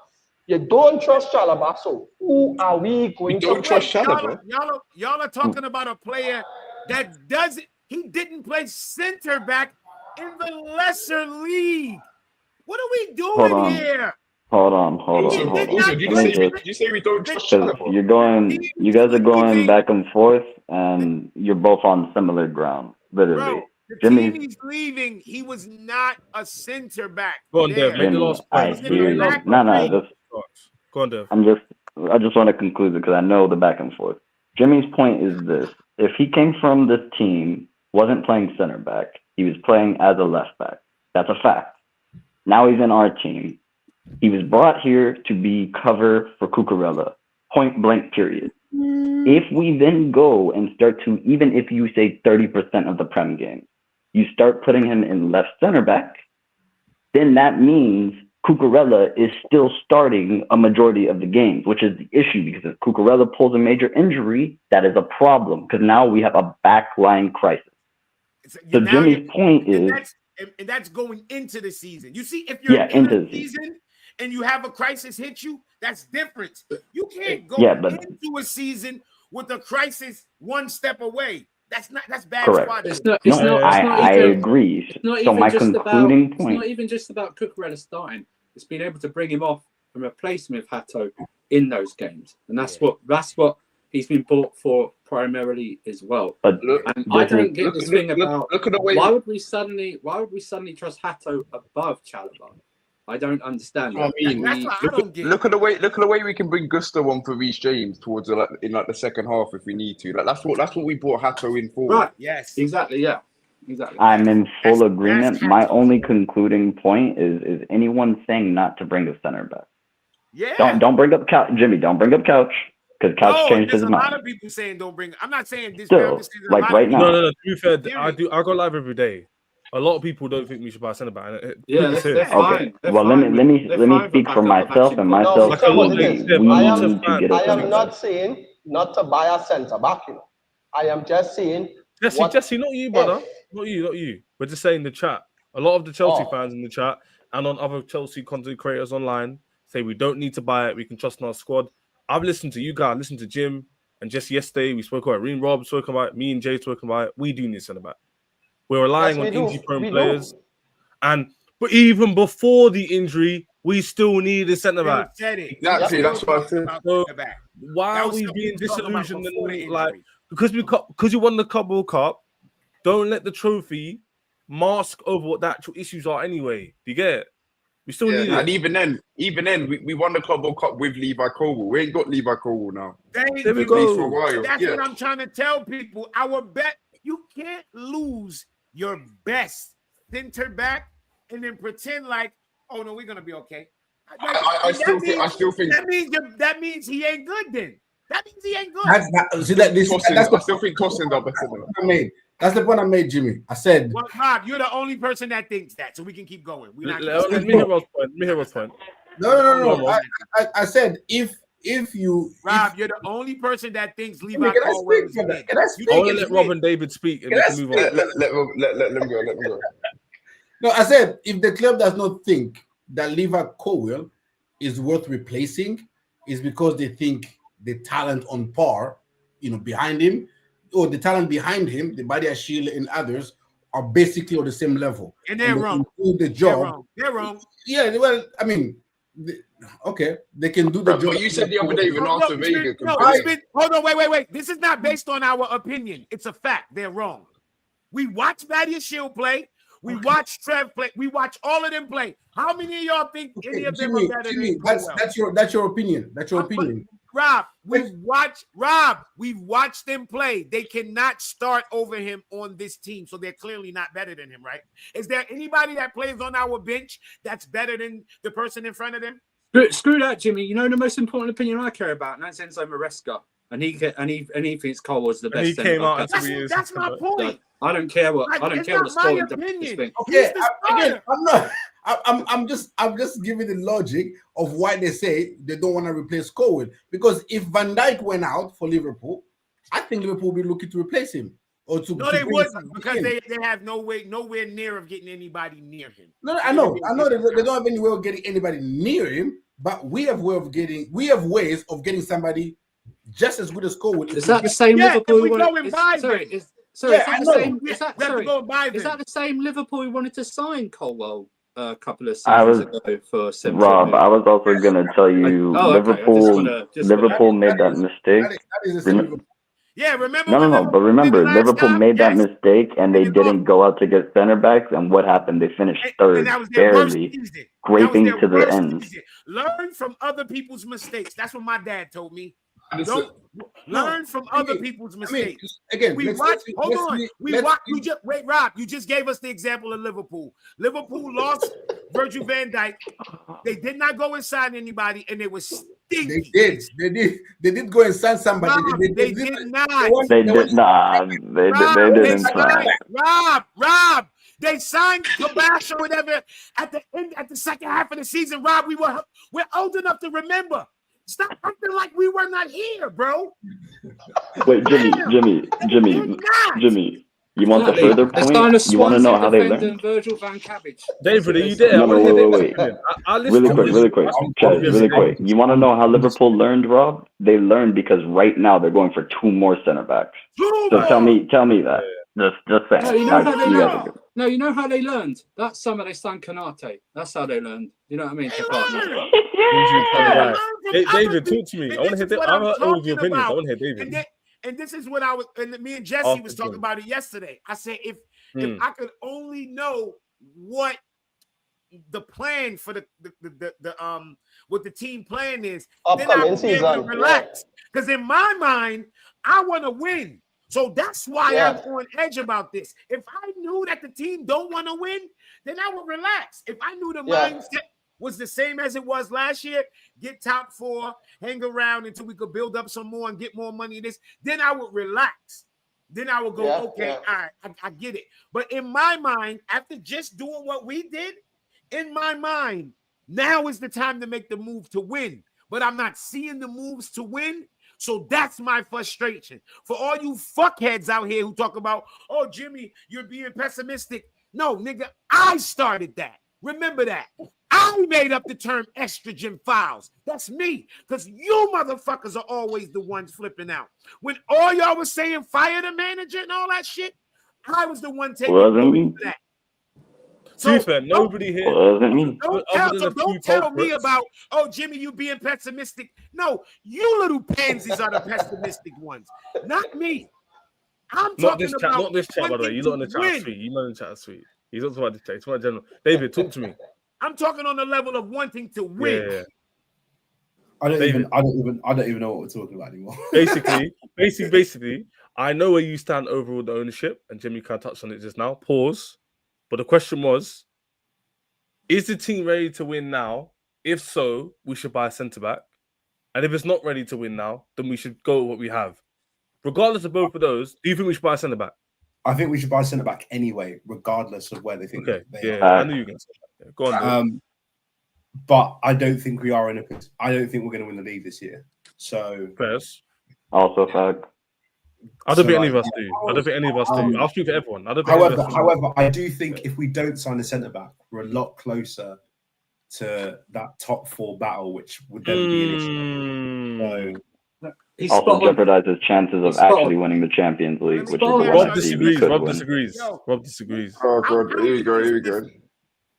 You don't trust Chalaba. So who are we going to don't trust play? Chalaba? Y'all are talking about a player that doesn't. He didn't play center back in the lesser league. What are we doing here? Hold on. Also, did you say we don't trust Chalaba? You guys are going back and forth, and you're both on similar ground, literally. Bro, the Jimmy's, team he's leaving, he was not a center back. Go on, Dev. Make the Jimmy, last I point. hear you. No, Go on, Dev. I just want to conclude it because I know the back and forth. Jimmy's point is this: if he came from this team, wasn't playing center back, he was playing as a left back. That's a fact. Now he's in our team. He was brought here to be cover for Cucurella, point blank, period. If we then go and start to, even if you say 30% of the Prem games, you start putting him in left center back, then that means Cucurella is still starting a majority of the games, which is the issue, because if Cucurella pulls a major injury, that is a problem, because now we have a backline crisis. So Jimmy's point is... And that's going into the season. You see, if you're in the season and you have a crisis hit you, that's different. You can't go into a season with a crisis one step away. That's bad squad. I agree. So my concluding point. It's not even just about Cucurella starting. It's being able to bring him off and replace him with Hato in those games, and that's what he's been bought for primarily as well. But and I don't get this thing about why would we suddenly trust Hato above Chalaba? I don't understand. I mean, look at the way we can bring Gusto on for Reece James towards in the second half if we need to. Like that's what we brought Hato in for. Right. Yes. Exactly. Yeah. Exactly. I'm in full agreement. My only concluding point is anyone saying not to bring a center back? Yeah. Don't bring up Couch, Jimmy. Don't bring up Couch. Because Couch changed his mind. There's a lot of people saying don't bring. I'm not saying this. Still, like right now. No. To be fair, I go live every day. A lot of people don't think we should buy a centre back. Yeah, they're fine. Okay. Well, let me speak for myself and myself. I am not saying not to buy a centre back. I am just saying. Jesse, not you, brother. Not you. We're just saying the chat. A lot of the Chelsea fans in the chat and on other Chelsea content creators online say we don't need to buy it. We can trust in our squad. I've listened to you guys, listened to Jim, And just yesterday, we spoke about Reem Rob, spoke about it, me and Jay spoke about it. We do need centre back. We're relying on injury-prone players. But even before the injury, we still need a centre back. Exactly, that's what I said. So why are we being disillusioned? Because you won the Club World Cup, don't let the trophy mask over what the actual issues are anyway. Do you get it? We still need it. And even then, we won the Club World Cup with Levi Colwill. We ain't got Levi Colwill now. There we go. For a while. That's what I'm trying to tell people. You can't lose your best center back and then pretend like, oh no, we're gonna be okay. I still think that means he ain't good then. That means he ain't good. I still think Cousins are better than him. That's the point I made, Jimmy. I said, well, Rob, you're the only person that thinks that, so we can keep going. Let me hear what's point. No. I said if you, Rob, you're the only person that thinks Levi Colwill is good. I want to let Rob and David speak and move on. Let them go. No, I said if the club does not think that Levi Colwill is worth replacing, is because they think the talent on par, behind him, or the talent behind him, the Badia Shield and others, are basically on the same level. And they're wrong. They can do the job. They're wrong. Yeah, well, I mean, okay, they can do the job. But you said the other day with Arthur Vega. Hold on, wait. This is not based on our opinion. It's a fact. They're wrong. We watch Badia Shield play. We watch Trev play. We watch all of them play. How many of y'all think any of them are better than Colwill? That's your opinion. That's your opinion. Rob, we've watched them play. They cannot start over him on this team, so they're clearly not better than him, right? Is there anybody that plays on our bench that's better than the person in front of them? Screw that, Jimmy. You know the most important opinion I care about, and that's Enzo Maresca. And he thinks Colwill's the best. He came out. That's my point. I don't care what the scoring opinion. Think. Okay, again, I'm just giving the logic of why they say they don't want to replace Colwill, because if Van Dijk went out for Liverpool, I think Liverpool will be looking to replace him. No, they wouldn't, because they have nowhere near of getting anybody near him. No, I know they don't have any way of getting anybody near him, but we have ways of getting somebody just as good as Colwill. Is that the same Liverpool? Is that the same Liverpool who wanted to sign Colwill a couple of seasons ago for 17 Rob, million? I was also going to tell you, Liverpool made that mistake. Remember? No. But remember, Liverpool made that mistake, and they didn't go out to get center backs. And what happened? They finished third, barely scraping to the end. Learn from other people's mistakes. That's what my dad told me. Don't learn from other people's mistakes. Rob, you just gave us the example of Liverpool. Liverpool lost Virgil van Dijk. They did not go and sign anybody, and they were stinky. They did go and sign somebody. Rob, they did not. They didn't sign. Rob. They signed Garnacho or whatever at the second half of the season. Rob, we're old enough to remember. Stop acting like we were not here, bro. Wait, Jimmy. You want the further point? You want to know how they learned? David, are you there? No, wait. Really quick. Chaz, really quick. You want to know how Liverpool learned, Rob? They learned because right now they're going for 2 more center backs. So tell me that. Just saying. No, you know how they learned? That summer they signed Garnacho. That's how they learned. You know what I mean? David, talk to me. I want to hear your opinion. I want to hear David. And this is what me and Jesse was talking about it yesterday. I said, if I could only know what the plan for what the team plan is, then I would be able to relax. Because in my mind, I want to win. So that's why I'm on edge about this. If I knew that the team don't want to win, then I would relax. If I knew the mindset was the same as it was last year, get top 4, hang around until we could build up some more and get more money in this, then I would relax. Then I would go, all right, I get it. But in my mind, after just doing what we did, in my mind, now is the time to make the move to win. But I'm not seeing the moves to win. So that's my frustration. For all you fuckheads out here who talk about, oh, Jimmy, you're being pessimistic. No, nigga, I started that. Remember that. I made up the term estrogen files. That's me. Because you motherfuckers are always the ones flipping out. When all y'all was saying fire the manager and all that shit, I was the one taking that. So, to be fair, nobody here. Don't tell me about, oh, Jimmy, you being pessimistic. No, you little pansies are the pessimistic ones, not me. I'm talking about not this chat, by the way. You're not in the chat suite. You're not in the chat suite. He's not talking about this chat. He's talking about general. David, talk to me. I'm talking on the level of wanting to win. Yeah. I don't even know what we're talking about anymore. basically, I know where you stand overall the ownership, and Jimmy kind of touched on it just now. Pause. But the question was, is the team ready to win now? If so, we should buy a centre-back. And if it's not ready to win now, then we should go with what we have. Regardless of both of those, do you think we should buy a centre-back? I think we should buy a centre-back anyway, regardless of where they think they are. I knew you were going to say that. Yeah, go on, but I don't think we are I don't think we're going to win the league this year. So... First. Also fact. I don't think any of us do. I'll speak for everyone. However, I do think if we don't sign a centre back, we're a lot closer to that top 4 battle, which would then be an issue. So, also jeopardizes chances of actually winning the Champions League, which is Rob disagrees. Rob disagrees. Oh god, here we go.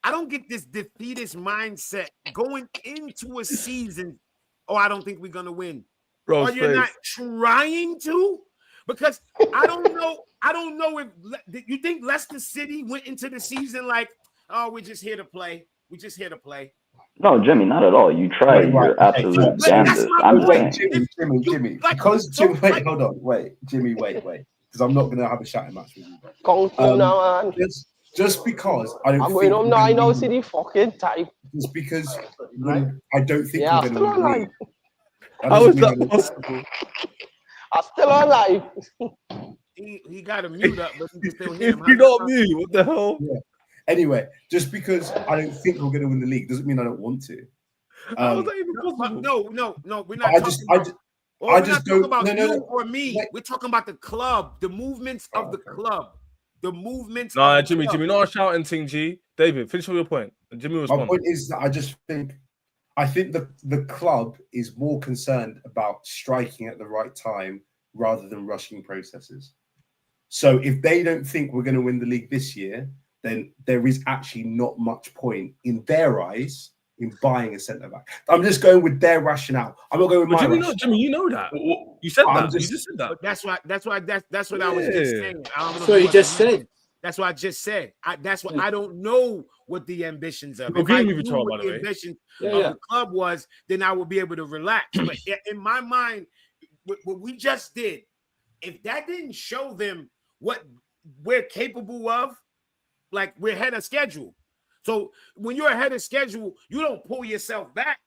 I don't get this defeatist mindset going into a season. Oh, I don't think we're gonna win. Are you not trying to? Because I don't know if you think Leicester City went into the season like, oh, we're just here to play. No, Jimmy, not at all. You tried your absolute damnedest. I'm saying, Jimmy. Because Jimmy, hold on, Jimmy, because I'm not gonna have a shouting match with you. Just because I don't. I'm going home now. I know City fucking type. Just because I don't think we're gonna win. How is that possible? I'm still alive. He got a mute up, but you can still hear him. If you not mute, what the hell? Yeah. Anyway, just because I don't think we're going to win the league doesn't mean I don't want to. No, we're not. We're not talking about you or me. We're talking about the club, the movements of the club, the movements. No, Jimmy, not a shouting thing. G, David, finish your point. Jimmy was. My point is that I think the club is more concerned about striking at the right time rather than rushing processes. So if they don't think we're going to win the league this year, then there is actually not much point in their eyes in buying a centre back. I'm just going with their rationale. I'm not going with my rationale. Jimmy, you know that. You said that. You just said that. That's what I was just saying. So you just said. That's what I just said. That's what I don't know what the ambitions of. If I knew what the ambition of the club was, then I would be able to relax. But in my mind, what we just did, if that didn't show them what we're capable of, like we're ahead of schedule. So when you're ahead of schedule, you don't pull yourself back.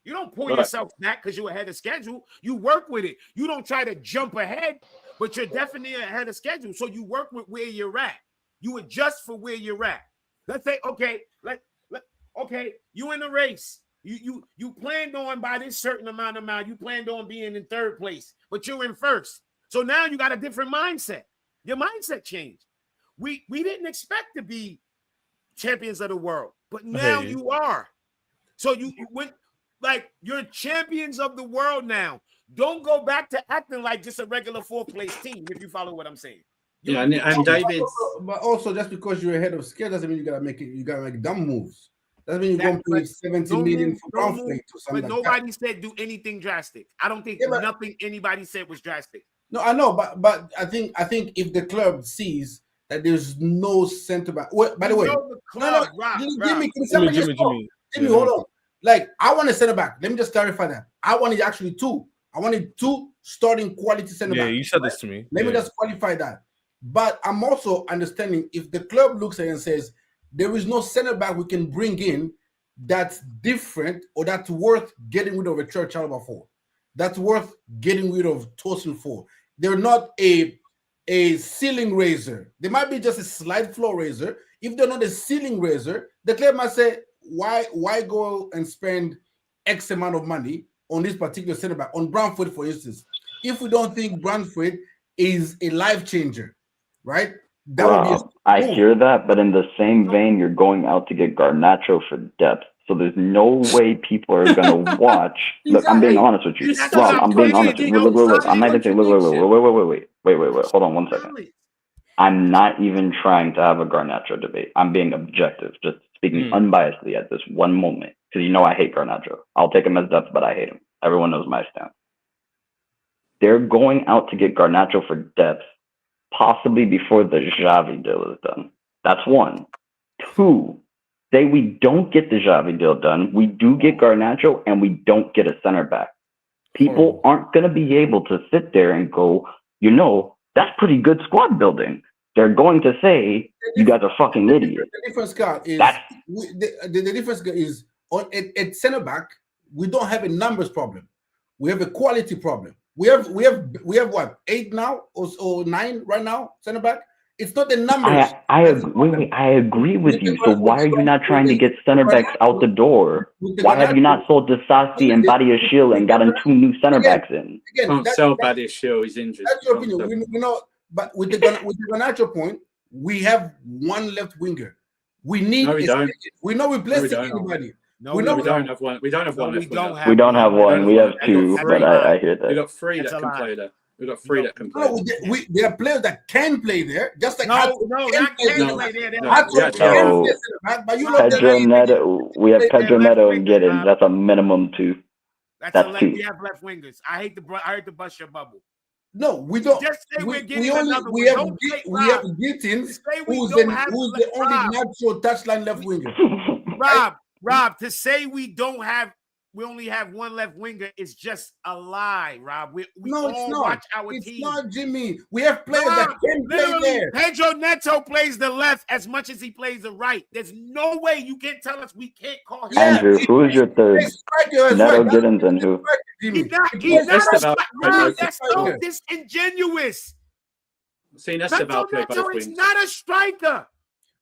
You don't pull yourself back because you're ahead of schedule. You work with it. You don't try to jump ahead, but you're definitely ahead of schedule. So you work with where you're at. You adjust for where you're at. Let's say, okay, you in the race. You planned on by this certain amount, you planned on being in third place, but you're in first. So now you got a different mindset. Your mindset changed. We didn't expect to be champions of the world, but now you are. So you went like you're champions of the world now. Don't go back to acting like just a regular 4th place team, if you follow what I'm saying. And David, but also just because you're ahead of schedule doesn't mean you gotta make dumb moves. Doesn't mean you're going to pay 70 million for conflict or something. But nobody said do anything drastic. I don't think nothing anybody said was drastic. No, I know, but I think if the club sees that there's no centre back. By the way, Jimmy, hold on. Like, I want a centre back. Let me just clarify that. I wanted actually 2. I wanted 2 starting quality centre back. Yeah, you said this to me. Let me just qualify that. But I'm also understanding if the club looks at it and says there is no centre back we can bring in that's different or that's worth getting rid of a Church Alba for. That's worth getting rid of Tosin for. They're not a ceiling raiser. They might be just a slight floor raiser. If they're not a ceiling raiser, the club might say, why go and spend X amount of money on this particular centre back, on Brantford, for instance, if we don't think Brantford is a life changer, right? That would be Rob, I hear that, but in the same vein, you're going out to get Garnacho for depth. So there's no way people are gonna watch. Look, I'm being honest with you, Rob. I'm being honest with you. Look. I'm not even saying. Look. Wait. Hold on 1 second. I'm not even trying to have a Garnacho debate. I'm being objective, just speaking unbiasedly at this one moment. Because you know I hate Garnacho. I'll take him as depth, but I hate him. Everyone knows my stance. They're going out to get Garnacho for depth, possibly before the Xavi deal is done. That's one. Two, say we don't get the Xavi deal done, we do get Garnacho, and we don't get a center back. People aren't going to be able to sit there and go, that's pretty good squad building. They're going to say, you guys are fucking idiots. The difference, Scott, is the difference is at center back, we don't have a numbers problem. We have a quality problem. We have what, 8 now or 9 right now, center back? It's not the numbers. I agree with you. So why are you not trying to get center backs out the door? Why have you not sold Disasi and Badiashile and gotten 2 new center backs in? Can't sell Badiashile, he's injured. That's your opinion. We know, but with the Garnacho point, we have 1 left winger. We need. No, we don't. We know we blessed anybody. No, we don't have one. We don't have one. We don't have one. We have 2, but I hear that. We got 3 that can play there. We got 3 that can play. No, there are players that can play there, just like Pedro Neto. We have Pedro Neto and Giddens. That's a minimum 2. That's 2. We have left wingers. I hate to bust your bubble. No, we don't. Just say we have Gittins, who's the only natural touchline left winger. Rob, to say we only have 1 left winger is just a lie, Rob. We no, it's not. Watch our it's team. Not, Jimmy. We have players that can play there. Pedro Neto plays the left as much as he plays the right. There's no way you can tell us we can't call him. Andrew, who's your third? Neto, Giddens, and who? That's so disingenuous. See, Esteval play both wings. It's not a striker.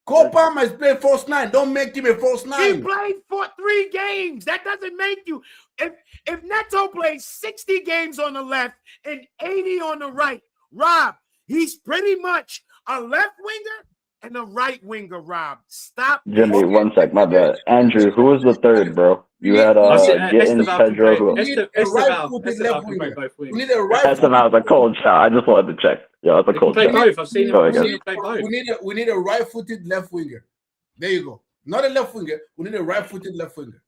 Cole Palmer has played false 9. Don't make him a false 9. He played for 3 games. That doesn't make you. If Neto plays 60 games on the left and 80 on the right, Rob, he's pretty much a left winger and a right winger, Rob. Stop. Jimmy, 1 sec, my bad. Andrew, who was the third, bro? You had Gittins, Pedro, who? Esteval's a cold shot. I just wanted to check. Yeah, that's a cold shot. Both. I've seen him play both. We need a right-footed left winger. There you go. Not a left winger. We need a right-footed left winger.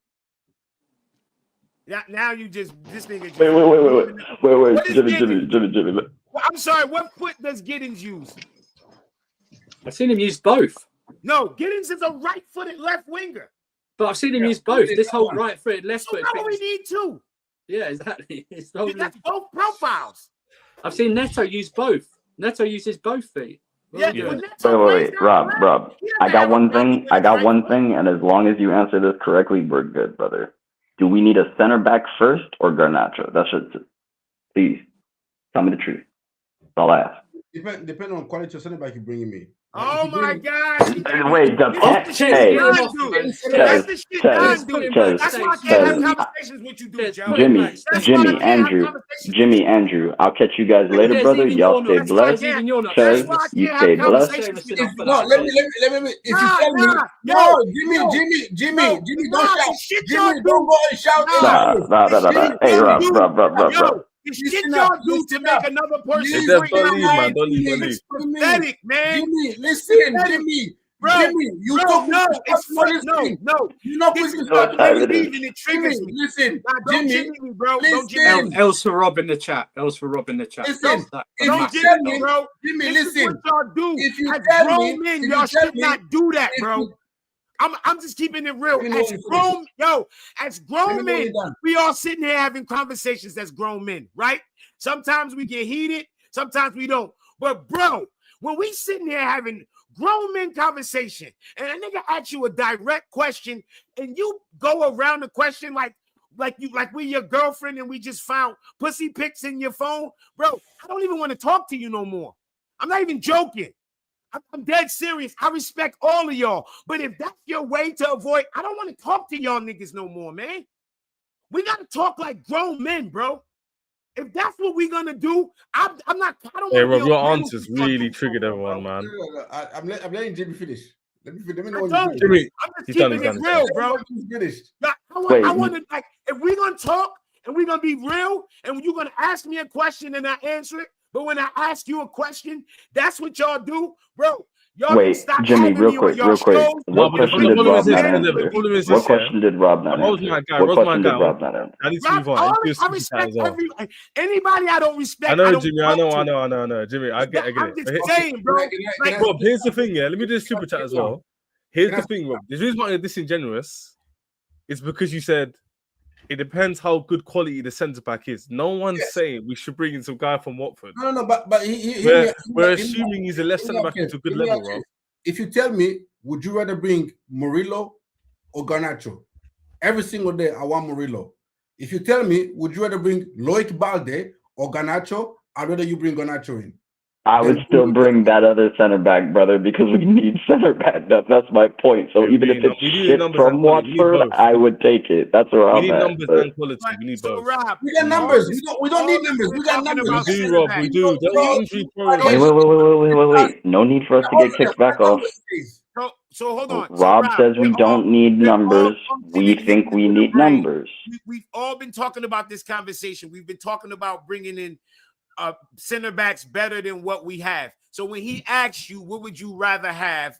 Now you just this nigga. Wait. Jimmy. I'm sorry. What foot does Giddens use? I've seen him use both. No, Giddens is a right-footed left winger. But I've seen him use both. This whole right-footed, left-footed. So we need 2. Yeah, exactly. That's both profiles. I've seen Neto use both. Neto uses both feet. Yeah. Wait, Rob. I got one thing, and as long as you answer this correctly, we're good, brother. Do we need a center back first or Garnacho? That's just, please, tell me the truth. That's all I ask. Depending on quality of center back you're bringing me. Oh my God! Wait, that's the shit That's why I can't have conversations with you, dude, Joe. Jimmy, Andrew. I'll catch you guys later, brother. Y'all stay blessed. Chaz, you stay blessed. No, let me. If you tell me, no, Jimmy, don't shout. Jimmy, don't go and shout. Nah. Hey, Rob. The shit y'all do to make another person It's pathetic, man. Jimmy, listen, Jimmy, you talk no. You're not it triggers me. Listen, Jimmy, bro. Else for Rob in the chat. Listen, don't Jimmy me, bro. Jimmy, listen. What y'all do? If you as tell grown me, men, y'all should not do that, bro. I'm just keeping it real. As grown men, we all sitting here having conversations as grown men, right? Sometimes we get heated, sometimes we don't. But bro, when we sitting here having grown men conversation, and a nigga asks you a direct question, and you go around the question like we your girlfriend, and we just found pussy pics in your phone, bro. I don't even want to talk to you no more. I'm not even joking. I'm dead serious. I respect all of y'all. But if that's your way to avoid, I don't want to talk to y'all niggas no more, man. We got to talk like grown men, bro. if that's what we're gonna do, I'm not. I don't Hey, want to Rob, be. your answers really triggered everyone, man. I'm letting Jimmy finish. Let me know I when don't. you Jimmy, I'm just he's done, keeping he's it done, real, bro. finished. Wait, I want to like if we're gonna talk and we're gonna be real and you're gonna ask me a question and I answer it. But when I ask you a question, that's what y'all do, bro. Y'all wait, stop Jimmy, having real me on quick, y'all real quick. shows. No, What but the question did problem Rob is this. not The answer? problem is What this, yeah. question did Rob not Rob's answer? my guy. What Rob's my question guy. did Rob not answer? I need to Rob, move on. I need to do a I super chat respect as well. anybody I don't respect. I know, don't Jimmy. talk to. I know. Jimmy, I get I'm it. just But saying, bro. Like, Rob, here's the thing, yeah. Let me do a super chat as well. Here's Can I the thing, Rob. The reason why you're disingenuous is because you said it depends how good quality the centre back is. No one's saying we should bring in some guy from Watford. No, but We're assuming he's a left centre back to a good level, Rob. If you tell me, would you rather bring Murillo or Garnacho? Every single day, I want Murillo. If you tell me, would you rather bring Loic Balde or Garnacho? I'd rather you bring Garnacho in. I would still bring that other center back, brother, because we need center back. That's my point. So even if it's shit from Watford, I would take it. That's where I'm at. We need numbers and quality. We need both. Rob, we got numbers. We don't need numbers. We got numbers. We do, Rob. We do. Wait. No need for us to get kicked back off. So hold on. Rob says we don't need numbers. We think we need numbers. We've all been talking about this conversation. We've been talking about bringing in center backs better than what we have. So when he asks you, what would you rather have,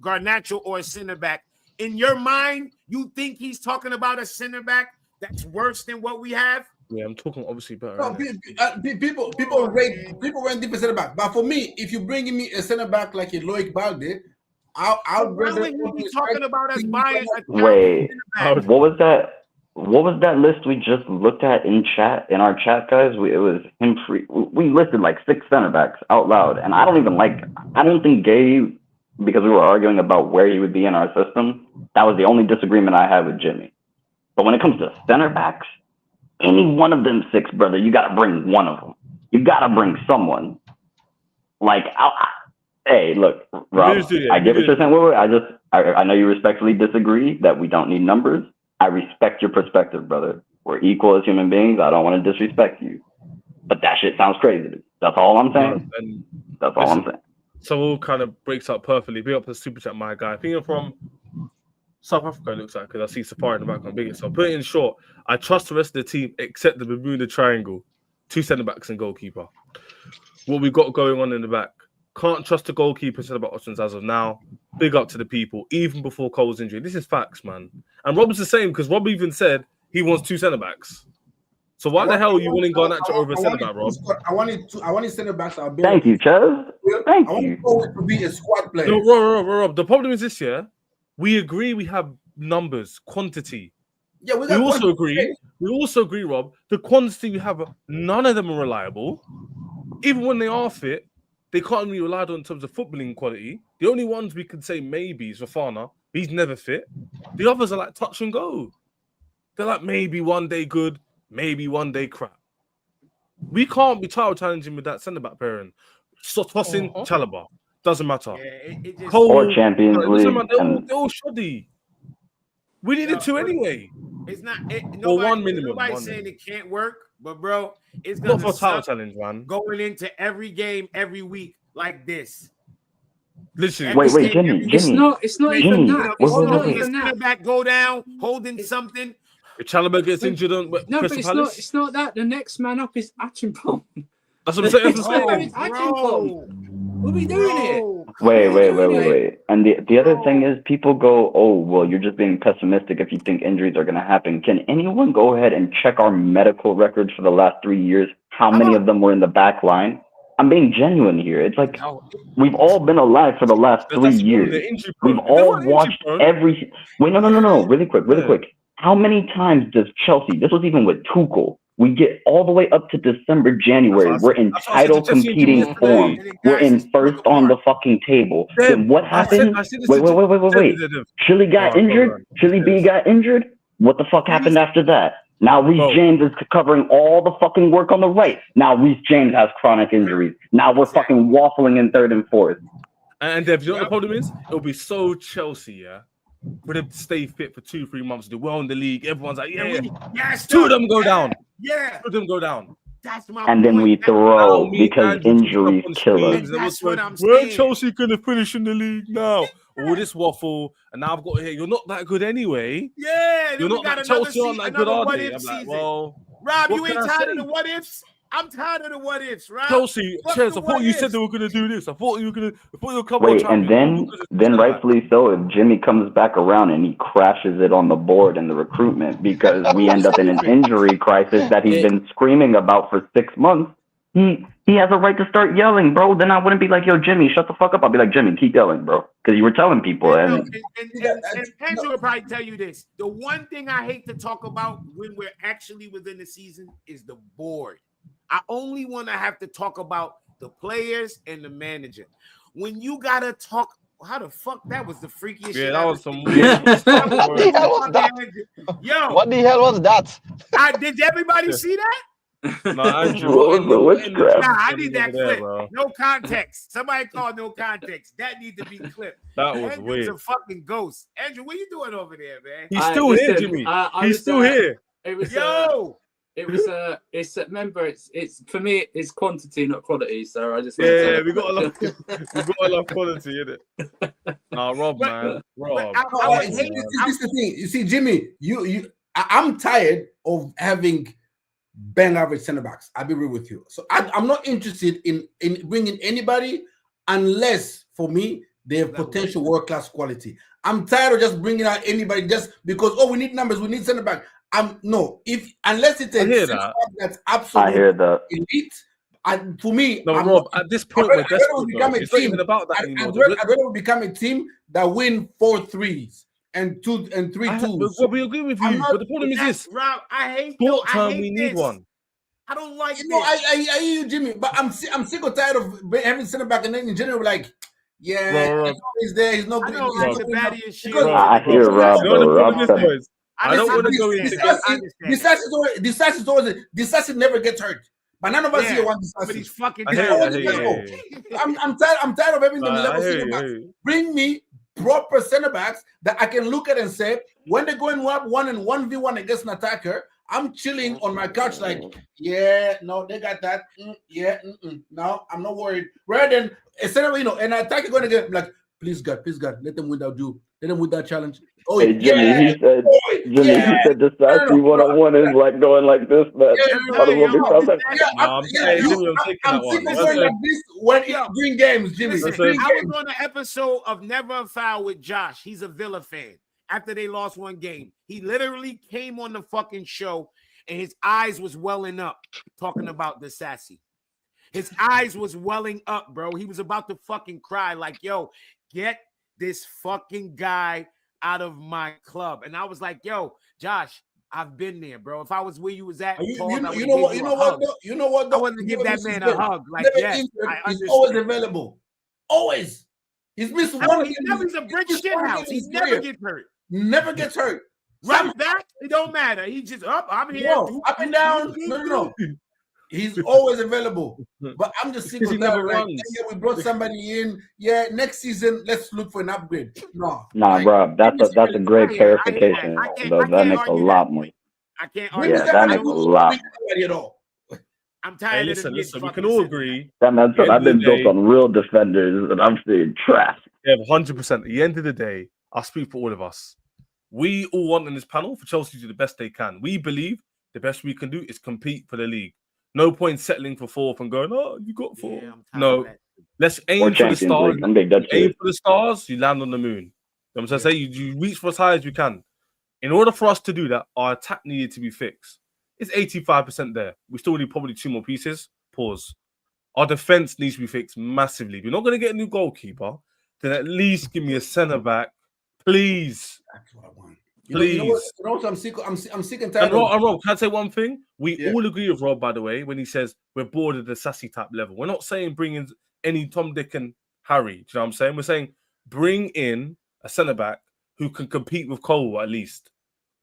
Garnacho or a center back? In your mind, you think he's talking about a center back that's worse than what we have? Yeah, I'm talking obviously better. No, people rate different center back. But for me, if you're bringing me a center back like a Loic Balde, I'll rather be talking about us buying. Wait, what was that? What was that list we just looked at in our chat, guys? It was him free. We listed like 6 center backs out loud, and I don't think Gay, because we were arguing about where he would be in our system, that was the only disagreement I had with Jimmy. But when it comes to center backs, any one of them 6, brother, you got to bring one of them. You got to bring someone. Like, hey, look, Rob, I get what you're saying. I know you respectfully disagree that we don't need numbers. I respect your perspective, brother. We're equal as human beings. I don't want to disrespect you. But that shit sounds crazy to me. That's all I'm saying. That's all I'm saying. So all kind of breaks up perfectly. Big up the super chat, my guy. I think you're from South Africa, it looks like, because I see Safari in the background. Big. So put it in short. I trust the rest of the team except the Bermuda Triangle. 2 centre backs and goalkeeper. What we've got going on in the back. Can't trust the goalkeeper centre back options as of now. Big up to the people, even before Cole's injury. This is facts, man. And Rob's the same, because Rob even said he wants 2 centre backs. So why the hell are you wanting Garnacho over a centre back, Rob? I wanted centre backs. Thank you, Chaz. Thank you. I want to be a squad player. No, Rob. The problem is this year. We agree we have numbers, quantity. Yeah, we also agree. We also agree, Rob. The quantity we have, none of them are reliable. Even when they are fit, they can't be relied on in terms of footballing quality. The only ones we can say maybe is Fofana. He's never fit. The others are like touch and go. They're like maybe one day good, maybe one day crap. We can't be title challenging with that centre back pairing. So tossing Chalobah. Doesn't matter. Yeah, Cole, or Champions League. They're all shoddy. We needed 2 anyway. It's not one minimum. Nobody's saying it can't work, but bro, it's not gonna for title challenge, man. Going into every game every week like this. Listen, wait, Jimmy. It's not even that. It's not even that. Back go down, holding something. If Chalobah gets injured on Crystal Palace, it's not that. The next man up is Achimpong. That's what I'm saying. We'll be doing it. Wait. And the other thing is, people go, oh, well, you're just being pessimistic if you think injuries are going to happen. Can anyone go ahead and check our medical records for the last 3 years? How many of them were in the back line? I'm being genuine here. It's like we've all been alive for the last 3 years. We've all watched every. Wait, no. Really quick. How many times does Chelsea? This was even with Tuchel. We get all the way up to December, January. We're in title competing form. We're in first on the fucking table. Then what happened? Wait. Chile got injured. Chile B got injured. What the fuck happened after that? Now Reece James is covering all the fucking work on the right. Now Reece James has chronic injuries. Now we're fucking waffling in 3rd and 4th. And Dev, you know what the problem is? It'll be so Chelsea, yeah? For them to stay fit for 2-3 months, do well in the league. Everyone's like, yes, 2 of them go down. Yeah. 2 of them go down. That's my And point. then we That's throw Now me and because Andrew just injuries up on kill us. screens and we're That's what going, I'm where saying. Chelsea gonna finish in the league now? All this waffle, and now I've got to hear you're not that good anyway. Yeah, You're then we not got that another Chelsea aren't that good, another are what they? if I'm like, season. well, Rob, what you can ain't I tired of say? the what ifs? I'm tired of the what ifs, Rob. Chelsea, Fuck Chels, the I thought you said what-ifs. they were gonna do this. I thought you were Club World Wait, champion. and then rightfully so, if Jimmy comes back around and he crashes it on the board in the recruitment because we end up in an injury crisis that he's been screaming about for 6 months, he has a right to start yelling, bro. Then I wouldn't be like, yo, Jimmy, shut the fuck up. I'll be like, Jimmy, keep yelling, bro, because you were telling people. And, And and Andrew will probably tell you this. The one thing I hate to talk about when we're actually within the season is the board. I only want to have to talk about the players and the manager. When you gotta talk, how the fuck that was the freakiest shit. that I was some seen. weird. What the hell was that? Yo, What the hell was that? did everybody see that? No, Andrew, What was the witchcraft? Nah, I need that over there, clip. bro. No context. Somebody called no context. That needs to be clipped. That was Andrew's weird. a fucking ghost. Andrew, what you doing over there, man? He's still here, Jimmy. He's still here. It was remember it's for me it's quantity not quality, so I just Yeah, we got a lot of quality in it. Nah, Rob, man. Rob. This is the thing. You see, Jimmy, I'm tired of having bang average center backs. I'll be real with you. So I'm not interested in bringing anybody unless, for me, they have potential world-class quality. I'm tired of just bringing out anybody just because, we need numbers, we need center back. Unless it's a center back that's absolutely elite. And for me, no, Rob, at this point, we're desperate. It's not even about that anymore. I'd rather become a team that win 4 3s and 2 and 3 2s. Well, we agree with you, but the problem is this: Rob, I hate short term, I hate we need one. I don't like this. I hear you, Jimmy, but I'm sick or tired of having center back and then in general, like, he's there, he's not good. I don't like the baddest shit. I hear Rob, I don't want to go into Decisive never gets hurt. But none of us here want Decisive. But he's fucking I'm tired of having them level center backs. Bring me proper center backs that I can look at and say, when they're going up 1-1v1 against an attacker, I'm chilling on my couch like, no, they got that. No, I'm not worried. Rather than a center, an attacker going to get like, please God, let them win that duel. Let them win that challenge. Oh, hey, Jimmy, he said the Sassy one-on-one is like going like this, man. I'm sick of going like this when it's green games, Jimmy. Listen, I was on an episode of Never a Foul with Josh. He's a Villa fan. After they lost one game, he literally came on the fucking show and his eyes was welling up talking about the Sassy. His eyes was welling up, bro. He was about to fucking cry like, yo, get this fucking guy out of my club. And I was like, yo, Josh, I've been there, bro. If I was where you was at, you know what? I wouldn't give that man a hug. Like, yes, he's always available. Always. He's missed one. He's a brick shit house. He never gets hurt. Never gets hurt. Right back, it don't matter. He just I'm here. Up and down. No. He's always available. But I'm just sick of that. Like, we brought somebody in. Next season, let's look for an upgrade. Rob, that's a great clarification. That makes a lot more. I can't argue. Yeah, that makes a lot. I'm tired of listen, we can all agree. I've been built on real defenders, and I'm seeing trash. Yeah, 100%. At the end of the day, I speak for all of us. We all want in this panel for Chelsea to do the best they can. We believe the best we can do is compete for the league. No point settling for 4th and going, you got 4. Yeah, no, let's aim for the stars. Aim for the stars, you land on the moon. You know what I'm saying? You reach for as high as you can. In order for us to do that, our attack needed to be fixed. It's 85% there. We still need probably 2 more pieces. Pause. Our defense needs to be fixed massively. If you're not going to get a new goalkeeper, then at least give me a centre back, please. That's what I want. Please. You know what? I'm sick and tired. And Rob, can I say one thing? We all agree with Rob, by the way, when he says we're bored of the Sassy type level. We're not saying bring in any Tom, Dick, and Harry. Do you know what I'm saying? We're saying bring in a centre back who can compete with Cole at least,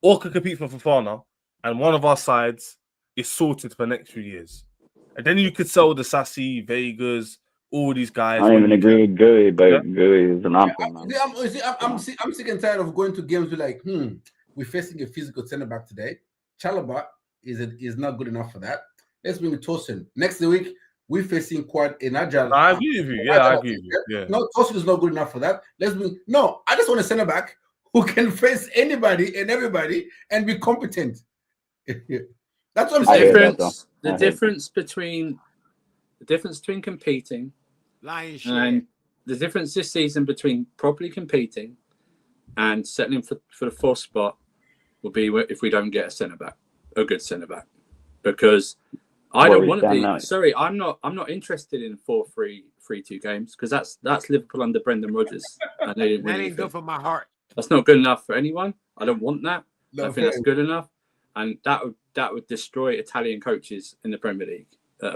or can compete for Fofana, and one of our sides is sorted for the next few years. And then you could sell the Sassy, Vegas, all these guys. I don't even agree with Gui, but Gui is an option. I'm sick and tired of going to games with like, we're facing a physical centre back today. Chalobah is not good enough for that. Let's bring Tosin. Next week, we're facing quite an agile. I agree with you. Yeah, I agree with you. Yeah. No, Tosin is not good enough for that. Let's bring. No, I just want a center back who can face anybody and everybody and be competent. That's what I'm saying. The difference between competing and the difference this season between properly competing and settling for the fourth spot will be if we don't get a good centre back, because I don't want to be. Sorry, I'm not interested in 4-3-3-2 games, because that's Liverpool under Brendan Rodgers, and they didn't win That ain't anything. good for my heart. That's not good enough for anyone. I don't want that. No, I think that's good enough, and that would destroy Italian coaches in the Premier League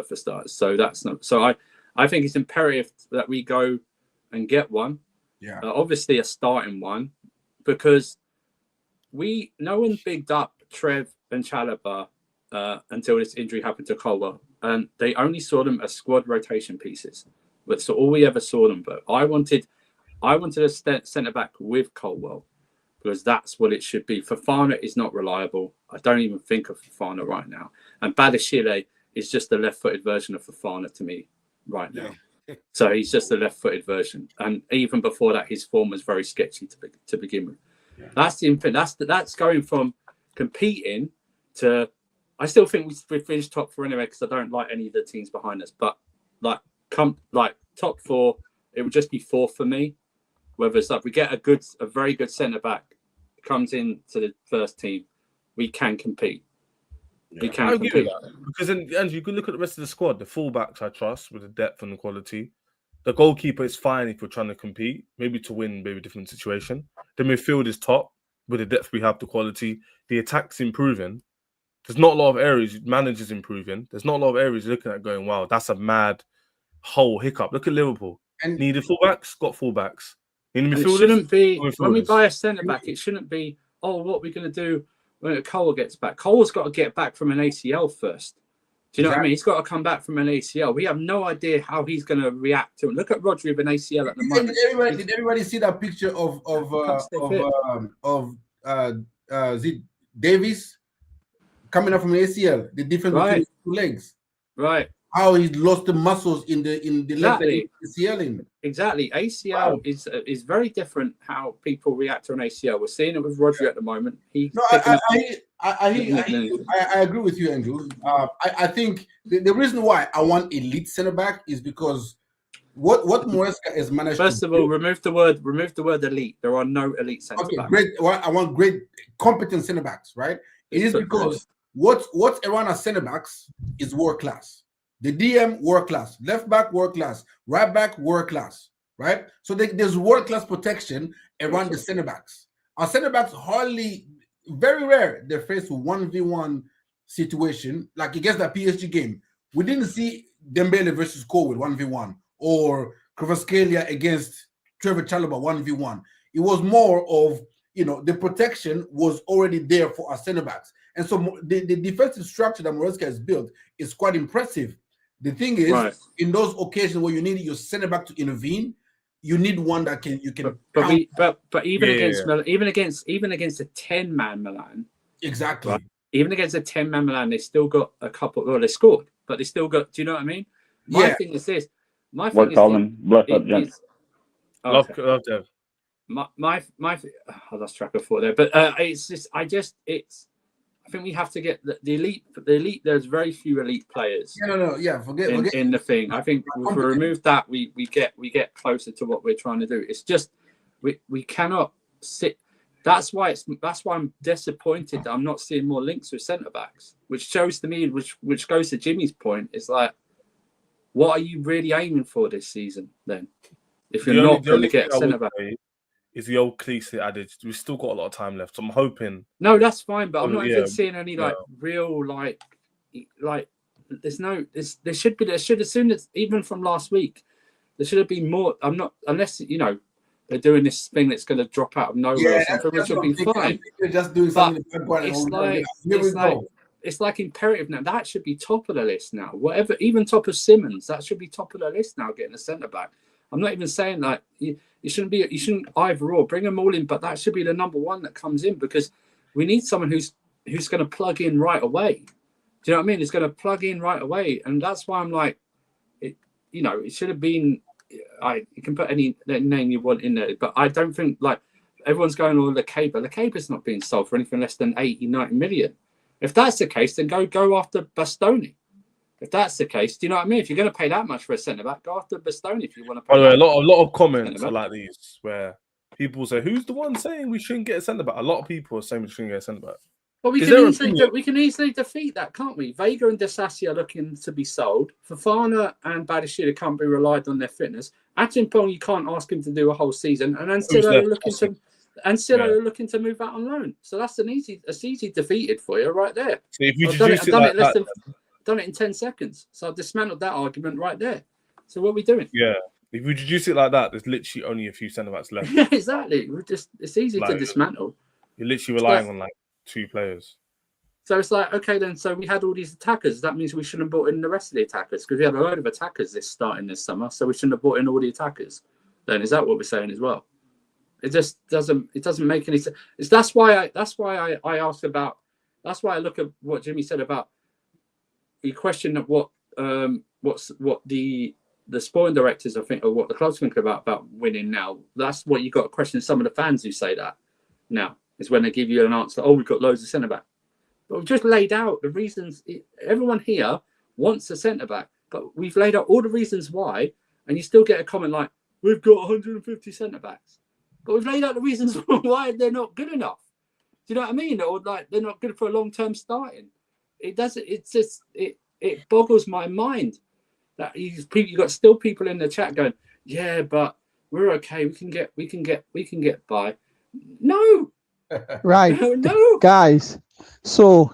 for starters. So that's not. So I think it's imperative that we go and get one. Yeah. Obviously a starting one, because no one bigged up Trev and Chalobah until this injury happened to Colwell, and they only saw them as squad rotation pieces. But so all we ever saw them. But I wanted a centre back with Colwell, because that's what it should be. Fofana is not reliable. I don't even think of Fofana right now. And Badashile is just the left-footed version of Fofana to me right now. Yeah. So he's just the left-footed version. And even before that, his form was very sketchy to begin with. Yeah. That's going from competing to. I still think we finished top 4 anyway, because I don't like any of the teams behind us. But top 4, it would just be 4 for me. Whether it's like we get a very good centre back comes into the first team, we can compete. Yeah. We can compete. Because and you can look at the rest of the squad. The fullbacks I trust with the depth and the quality. The goalkeeper is fine if we're trying to compete, maybe to win, maybe a different situation. The midfield is top with the depth we have, the quality. The attack's improving. There's not a lot of areas. Managers improving. There's not a lot of areas you're looking at going, wow, that's a mad whole hiccup. Look at Liverpool. And needed fullbacks, got fullbacks. In the midfield, it shouldn't be when we buy a centre back. It shouldn't be, what are we going to do when Cole gets back? Cole's got to get back from an ACL first. Do you know what I mean? He's got to come back from an ACL. We have no idea how he's going to react to it. Look at Rodri with an ACL at the moment. Did everybody see that picture of Davies coming up from an ACL? The difference between his 2 legs. Right. How he lost the muscles in the leg ACL. Exactly. ACL is very different how people react to an ACL. We're seeing it with Rodri at the moment. I agree with you, Andrew. I think the reason why I want elite centre back is because what Maresca has managed. First of all, remove the word elite. There are no elite centre backs. Great. Well, I want great, competent centre backs. Right. It is because what's around our centre backs is world class. The DM world class, left back world class, right back world class, right? So there's world class protection around the centre backs. Our centre backs very rare, they're faced with 1v1 situation, like against that PSG game. We didn't see Dembele versus Cole with 1v1 or Kvaratskhelia against Trevor Chalobah 1v1. It was more of, the protection was already there for our centre backs. And so the defensive structure that Maresca has built is quite impressive. The thing is, in those occasions where you need your centre back to intervene, you need one that you can. But even against a 10-man Milan, exactly. Right? Even against a 10-man Milan, they still got a couple. Well, they scored, but they still got. Do you know what I mean? My thing is this. My thing is bless up, gents. Love Dev. I lost track of thought there, but it's just. I think we have to get the elite. The elite. There's very few elite players. Forget in the thing. I think if we remove that, we get closer to what we're trying to do. It's just we cannot sit. That's why I'm disappointed that I'm not seeing more links with centre backs, which shows to me, which goes to Jimmy's point. It's like, what are you really aiming for this season then? If you're not going to get a centre back. Is the old cliche adage. We've still got a lot of time left. So I'm hoping. No, that's fine, but I'm not even seeing any real there's no. There should as soon as even from last week, there should have been more. I'm not unless they're doing this thing that's going to drop out of nowhere or something, which will be fine. You're just doing something. It's like imperative now. That should be top of the list now. Whatever, even top of Simmons, that should be top of the list now. Getting a centre back. I'm not even saying that you shouldn't either or. Bring them all in, but that should be the number one that comes in, because we need someone who's going to plug in right away. Do you know what I mean? It's going to plug in right away, and that's why I'm like, it should have been. You can put any name you want in there, but I don't think like everyone's going on the Caper. The Caper's not being sold for anything less than 80, 90 million. If that's the case, then go after Bastoni. If that's the case, do you know what I mean? If you're going to pay that much for a centre back, go after Bastoni if you want to pay. By the way, a lot of comments are like these where people say, "Who's the one saying we shouldn't get a centre back?" A lot of people are saying we shouldn't get a centre back. Well, we can easily defeat that, can't we? Vega and Disasi are looking to be sold. Fofana and Badiashile can't be relied on their fitness. Achimpong, you can't ask him to do a whole season, and Ancillo are looking to move out on loan. So that's easy defeated for you right there. So if you done it in 10 seconds. So I've dismantled that argument right there. So what are we doing? Yeah. If you reduce it like that, there's literally only a few centre backs left. Yeah, exactly. It's easy to dismantle. You're literally relying on like 2 players. So it's like, okay, then, so we had all these attackers. That means we shouldn't have brought in the rest of the attackers because we had a load of attackers starting this summer. So we shouldn't have brought in all the attackers. Then is that what we're saying as well? It just doesn't make any sense. That's why I asked about. That's why I look at what Jimmy said about the question of what the sporting directors I think or what the club's think about winning now. That's what you got to question some of the fans who say that now is when they give you an answer. Oh, we've got loads of centre back. But we've just laid out the reasons. Everyone here wants a centre back, but we've laid out all the reasons why, and you still get a comment like, "We've got 150 centre backs," but we've laid out the reasons why they're not good enough. Do you know what I mean? Or like they're not good for a long-term starting. It doesn't. It's just it boggles my mind that you got still people in the chat going, "Yeah, but we're okay. We can get by." No. Right. No. Guys, so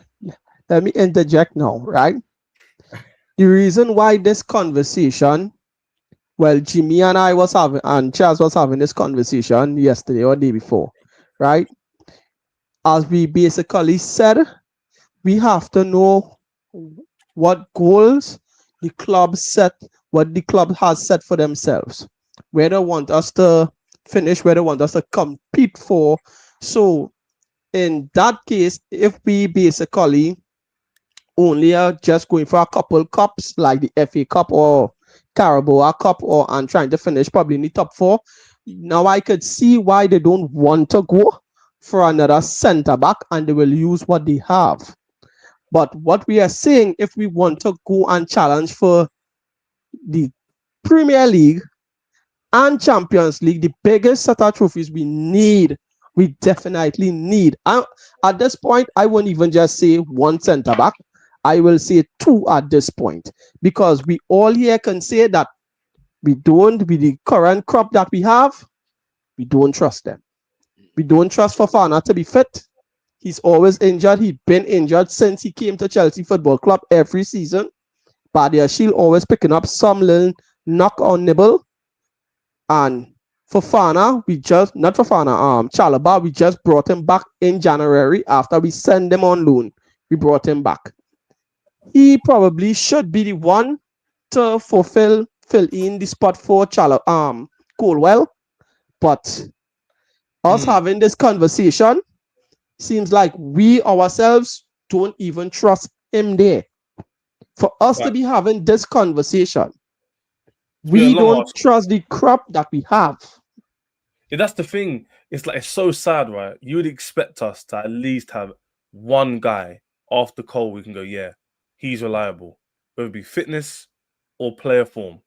let me interject now, right? The reason why this conversation, well, Jimmy and I was having, and Charles was having this conversation yesterday or the day before, right? As we basically said, we have to know what goals the club set, what the club has set for themselves, where they want us to finish, where they want us to compete for. So in that case, if we basically only are just going for a couple cups like the FA Cup or Carabao Cup and trying to finish probably in the top 4, now I could see why they don't want to go for another centre back and they will use what they have. But what we are saying, if we want to go and challenge for the Premier League and Champions League, the biggest set of trophies we definitely need. At this point, I won't even just say one centre back. I will say 2 at this point because we all here can say that with the current crop that we have, we don't trust them. We don't trust Fofana to be fit. He's always injured. He's been injured since he came to Chelsea Football Club every season. Badiashile always picking up some little knock or nibble. And Fofana, Chalobah, we just brought him back in January after we sent him on loan. We brought him back. He probably should be the one to fill in the spot for Colwell. But us having this conversation seems like we ourselves don't even trust him there. For us to be having this conversation, we don't trust the crop that we have. Yeah, that's the thing. It's like it's so sad, right? You would expect us to at least have one guy after Cole we can go, yeah, he's reliable, whether it be fitness or player form.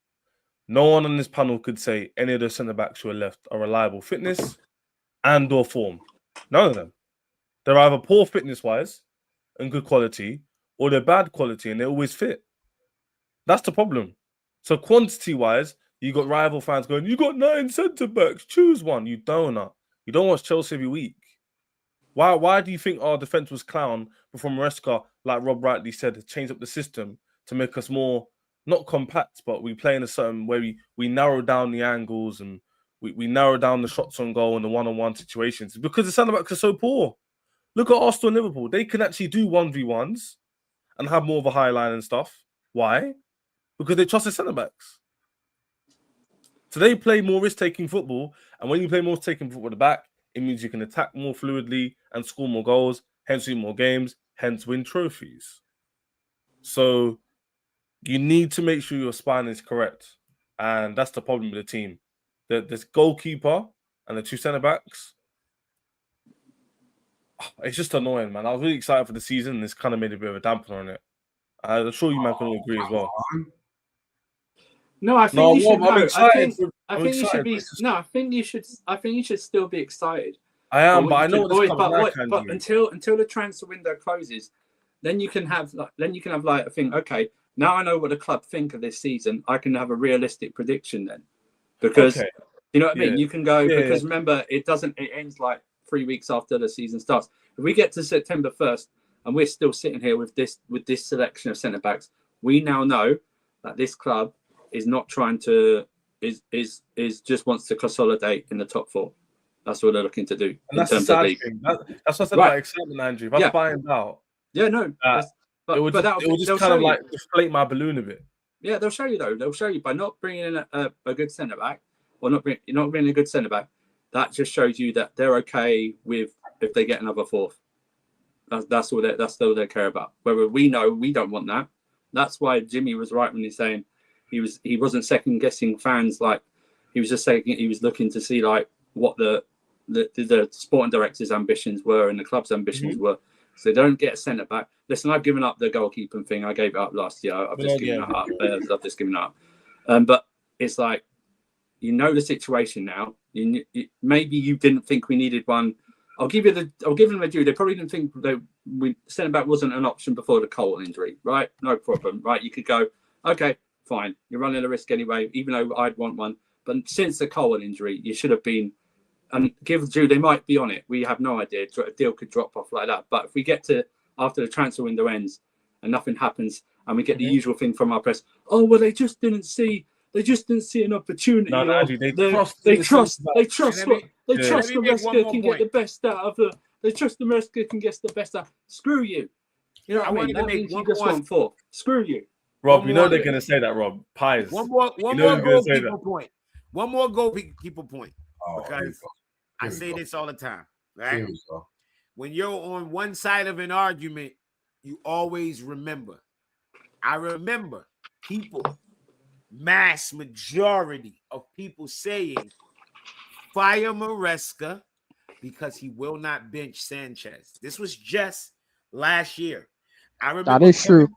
No one on this panel could say any of the centre backs who are left are reliable fitness and or form. None of them. They're either poor fitness-wise and good quality, or they're bad quality and they're always fit. That's the problem. So quantity-wise, you got rival fans going, you got 9 centre-backs, choose one. You don't. You don't watch Chelsea every week. Why do you think our defence was clown before Maresca, like Rob rightly said, to change up the system to make us more, not compact, but we play in a certain way. We narrow down the angles and we narrow down the shots on goal and the one-on-one situations because the centre-backs are so poor. Look at Arsenal and Liverpool. They can actually do 1v1s and have more of a high line and stuff. Why? Because they trust the centre-backs. So they play more risk-taking football. And when you play more risk-taking football at the back, it means you can attack more fluidly and score more goals, hence win more games, hence win trophies. So you need to make sure your spine is correct. And that's the problem with the team. This goalkeeper and the two centre backs, it's just annoying, man. I was really excited for the season, and this kind of made a bit of a dampener on it. I'm sure you might can all agree as well. No, I think No, you should. I'm No, excited. I think you should be. No, I think you should. I think you should still be excited. I am, what but you I know should what this comes like, but Andrew. until the transfer window closes, then you can have like a thing. Okay, now I know what the club think of this season. I can have a realistic prediction then, because Okay. you know what I mean. Yeah. You can go Yeah, because yeah. remember it ends like 3 weeks after the season starts. If we get to September 1st and we're still sitting here with this selection of centre backs, we now know that this club is not trying to is just wants to consolidate in the top 4. That's what they're looking to do And in that's the terms of sad league. thing. That's what I said Right. about excitement, Andrew. If I find out, Yeah, no, it will just they'll kind show of you. like deflate my balloon a bit. Yeah, they'll show you though. They'll show you by not bringing in a good centre back, or not bringing a good centre back. That just shows you that they're okay with if they get another 4th. That's all they care about. Whether we know we don't want that. That's why Jimmy was right when he's saying he wasn't second guessing fans. Like he was just saying he was looking to see like what the sporting director's ambitions were and the club's ambitions were. So they don't get a centre back. Listen, I've given up the goalkeeping thing. I gave it up last year. I've just given it up. I've just given it up. But it's like, you know the situation now. Maybe you didn't think we needed one. I'll give them a due. They probably didn't think centre back wasn't an option before the Cole injury, right? No problem, right? You could go, okay, fine. You're running a risk anyway, even though I'd want one. But since the Cole injury, you should have been. And give due, they might be on it. We have no idea. A deal could drop off like that. But if we get to after the transfer window ends and nothing happens, and we get the usual thing from our press, oh well, they just didn't see an opportunity. No, Andrew, they trust Maresca can get the best out of the. They trust the Maresca can get the best out. Screw you. You know what I mean? That means you just want 4. Screw you. Rob, you know they're going to say that, Rob. Pies. One more goalkeeper point. One more goalkeeper point. Because I say this all the time, right? When you're on one side of an argument, you always remember. I remember mass majority of people saying, fire Maresca because he will not bench Sanchez. This was just last year. I remember that is true.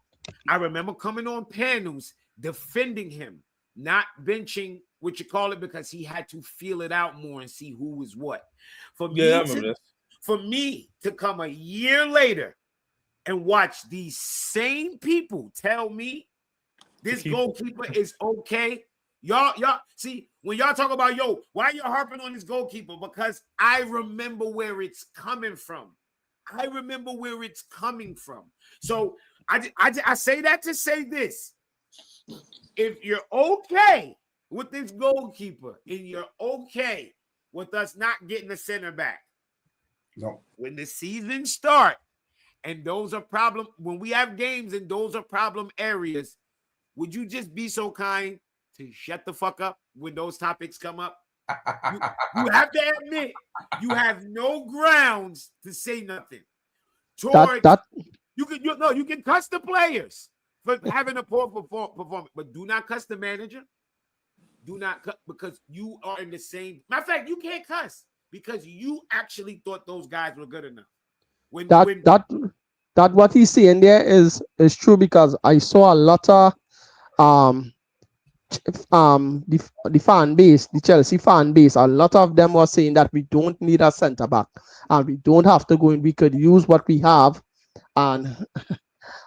I remember coming on panels defending him, not benching what you call it, because he had to feel it out more and see who was what. For me to come a year later and watch these same people tell me this goalkeeper is okay. Y'all see, when y'all talk about, why are you harping on this goalkeeper? Because I remember where it's coming from. So I say that to say this. If you're okay with this goalkeeper and you're okay with us not getting a center back, when the season starts and those are when we have games and those are problem areas, would you just be so kind to shut the fuck up when those topics come up? You have to admit you have no grounds to say nothing. You can cuss the players for having a poor performance, but do not cuss the manager. Do not cut, because you are in the same. Matter of fact, you can't cuss because you actually thought those guys were good enough. That what he's saying there is true, because I saw a lot of the fan base, the Chelsea fan base, a lot of them were saying that we don't need a centre back and we don't have to go in. We could use what we have. And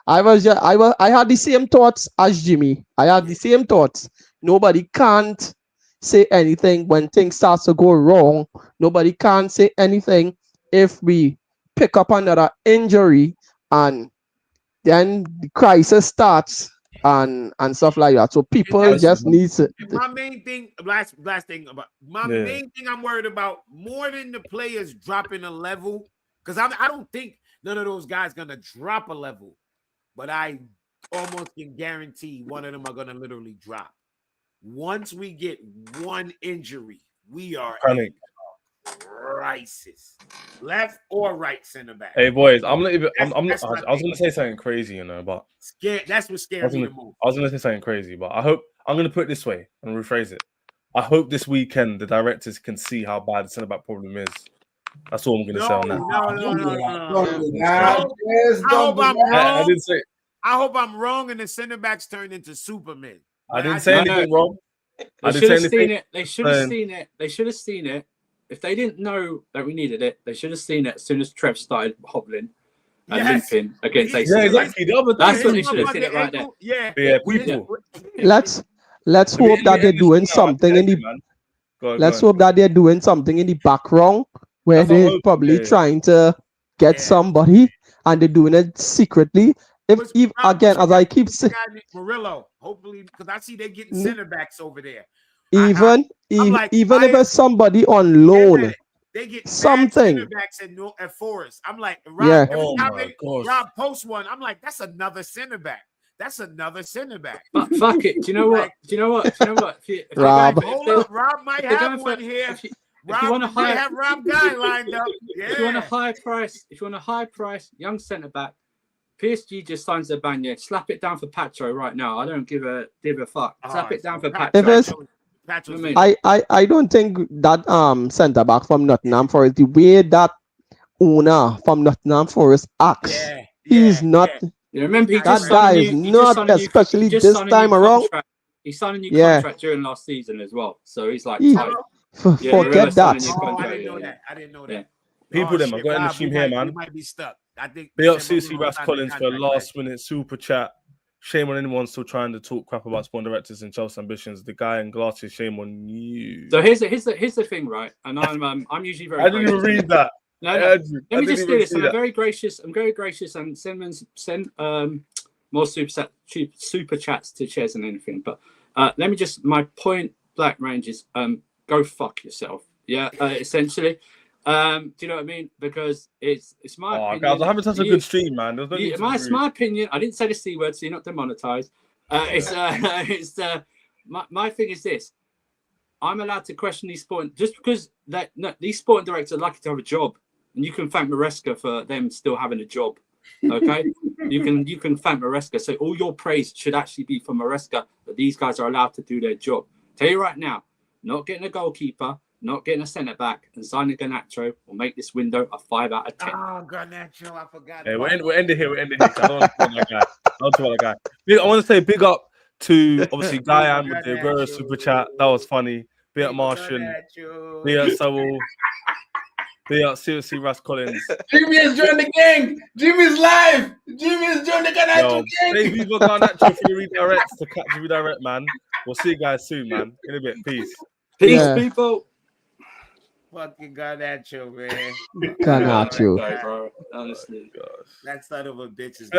I had the same thoughts as Jimmy. I had the same thoughts. Nobody can't say anything when things start to go wrong. Nobody can't say anything if we pick up another injury and then the crisis starts and stuff like that. So people just need to. My main thing, last thing about main thing I'm worried about more than the players dropping a level, because I don't think none of those guys gonna drop a level, but I almost can guarantee one of them are gonna literally drop. Once we get one injury, we are panic. prices, left or right center back. Hey boys, I'm not even. That's- I'm not. that's I my was thing. gonna say something crazy, but That's what I scared was me gonna, the most. I was gonna say something crazy, but I hope I'm gonna put it this way and rephrase it. I hope this weekend the directors can see how bad the centre back problem is. That's all I'm gonna say on that. Don't do that. Yes, I don't hope do I'm that. I wrong. didn't say. I hope I'm wrong, and the center backs turn into Superman. I didn't say anything wrong. They I should didn't have say seen anything. it. They should have seen it. They should have seen it. If they didn't know that we needed it, they should have seen it as soon as Trev started hobbling and limping against AC. Yeah, exactly. The other That's thing what they is- should have seen it right there. Yeah, people. Let's Let me hope that end they're this doing now. something in the. Man. Go on, Let's go on. hope that they're doing something in the background where That's what I'm they're hoping, probably yeah. trying to get somebody and they're doing it secretly. If again, as I keep saying, Murillo, hopefully, because I see they're getting Mm. center backs over there. even like, even if why it's somebody on loan, They get mad something. center backs at Forest. I'm like, Rob, Yeah. every Oh time my gosh. Rob posts one, I'm like, that's another center back. That's another center back. But fuck it. Do you know what? Do you know what? Do you know what? If Rob. Hold up, Rob might if they're have going one for- here. if you Rob, want a we high- have Rob Guy lined up. Yeah. If you want a high price young centre back, PSG just signs a Banya. Slap it down for Patro right now. I don't give a fuck. Slap it down for Patro. If it's, I don't think that centre back from Nottingham Forest, the way that owner from Nottingham Forest acts, he's not. You remember he that just guy signed a is new, he just not, signed a new, especially he just this signed a new time around. contract. He signed a new Yeah. contract during last season as well, so he's like He- tight. forget that. I didn't know that. I didn't know that. Yeah. People, them, shit, I got in the Rob, stream we here, might- man. We might be stuck. I think. Big up December CC we Ras signed Collins the for a contract, last minute super chat. Shame on anyone still trying to talk crap about Spawn directors and Chelsea ambitions. The guy in glasses, shame on you. So here's the thing, right? And I'm usually very. I didn't even gracious. read that. No, I no. heard you. I Let me didn't just even do this. see I'm that. very gracious. I'm very gracious and send more super chats to Ches and anything. But let me just my point blank range is go fuck yourself. Yeah, essentially. Do you know what I mean? Because it's my opinion. Guys, I haven't such a good stream, man. There's no need to It's be my opinion. I didn't say the C word, so you're not demonetized. My thing is this. I'm allowed to question these sporting just because these sporting directors are lucky to have a job, and you can thank Maresca for them still having a job. Okay, you can thank Maresca. So all your praise should actually be for Maresca that these guys are allowed to do their job. Tell you right now, not getting a goalkeeper, not getting a centre back, and signing Garnacho will make this window a 5 out of 10. Oh, Garnacho, I forgot. Hey, we're ending here. I don't want to talk about that guy. I want to talk about that guy. I want to say big up to obviously Guyan with the Aguero super chat. That was funny. Big up Martian. Big up Sowell. Big up seriously Ras Collins. Jimmy has joined the gang. Jimmy's live. Jimmy has joined the Garnacho gang. Thank you for Garnacho for the redirects to catch the redirect, man. We'll see you guys soon, man. In a bit. Peace. Peace, people. Fucking Garnacho, man. Garnacho. Bro, honestly. That son of a bitch is.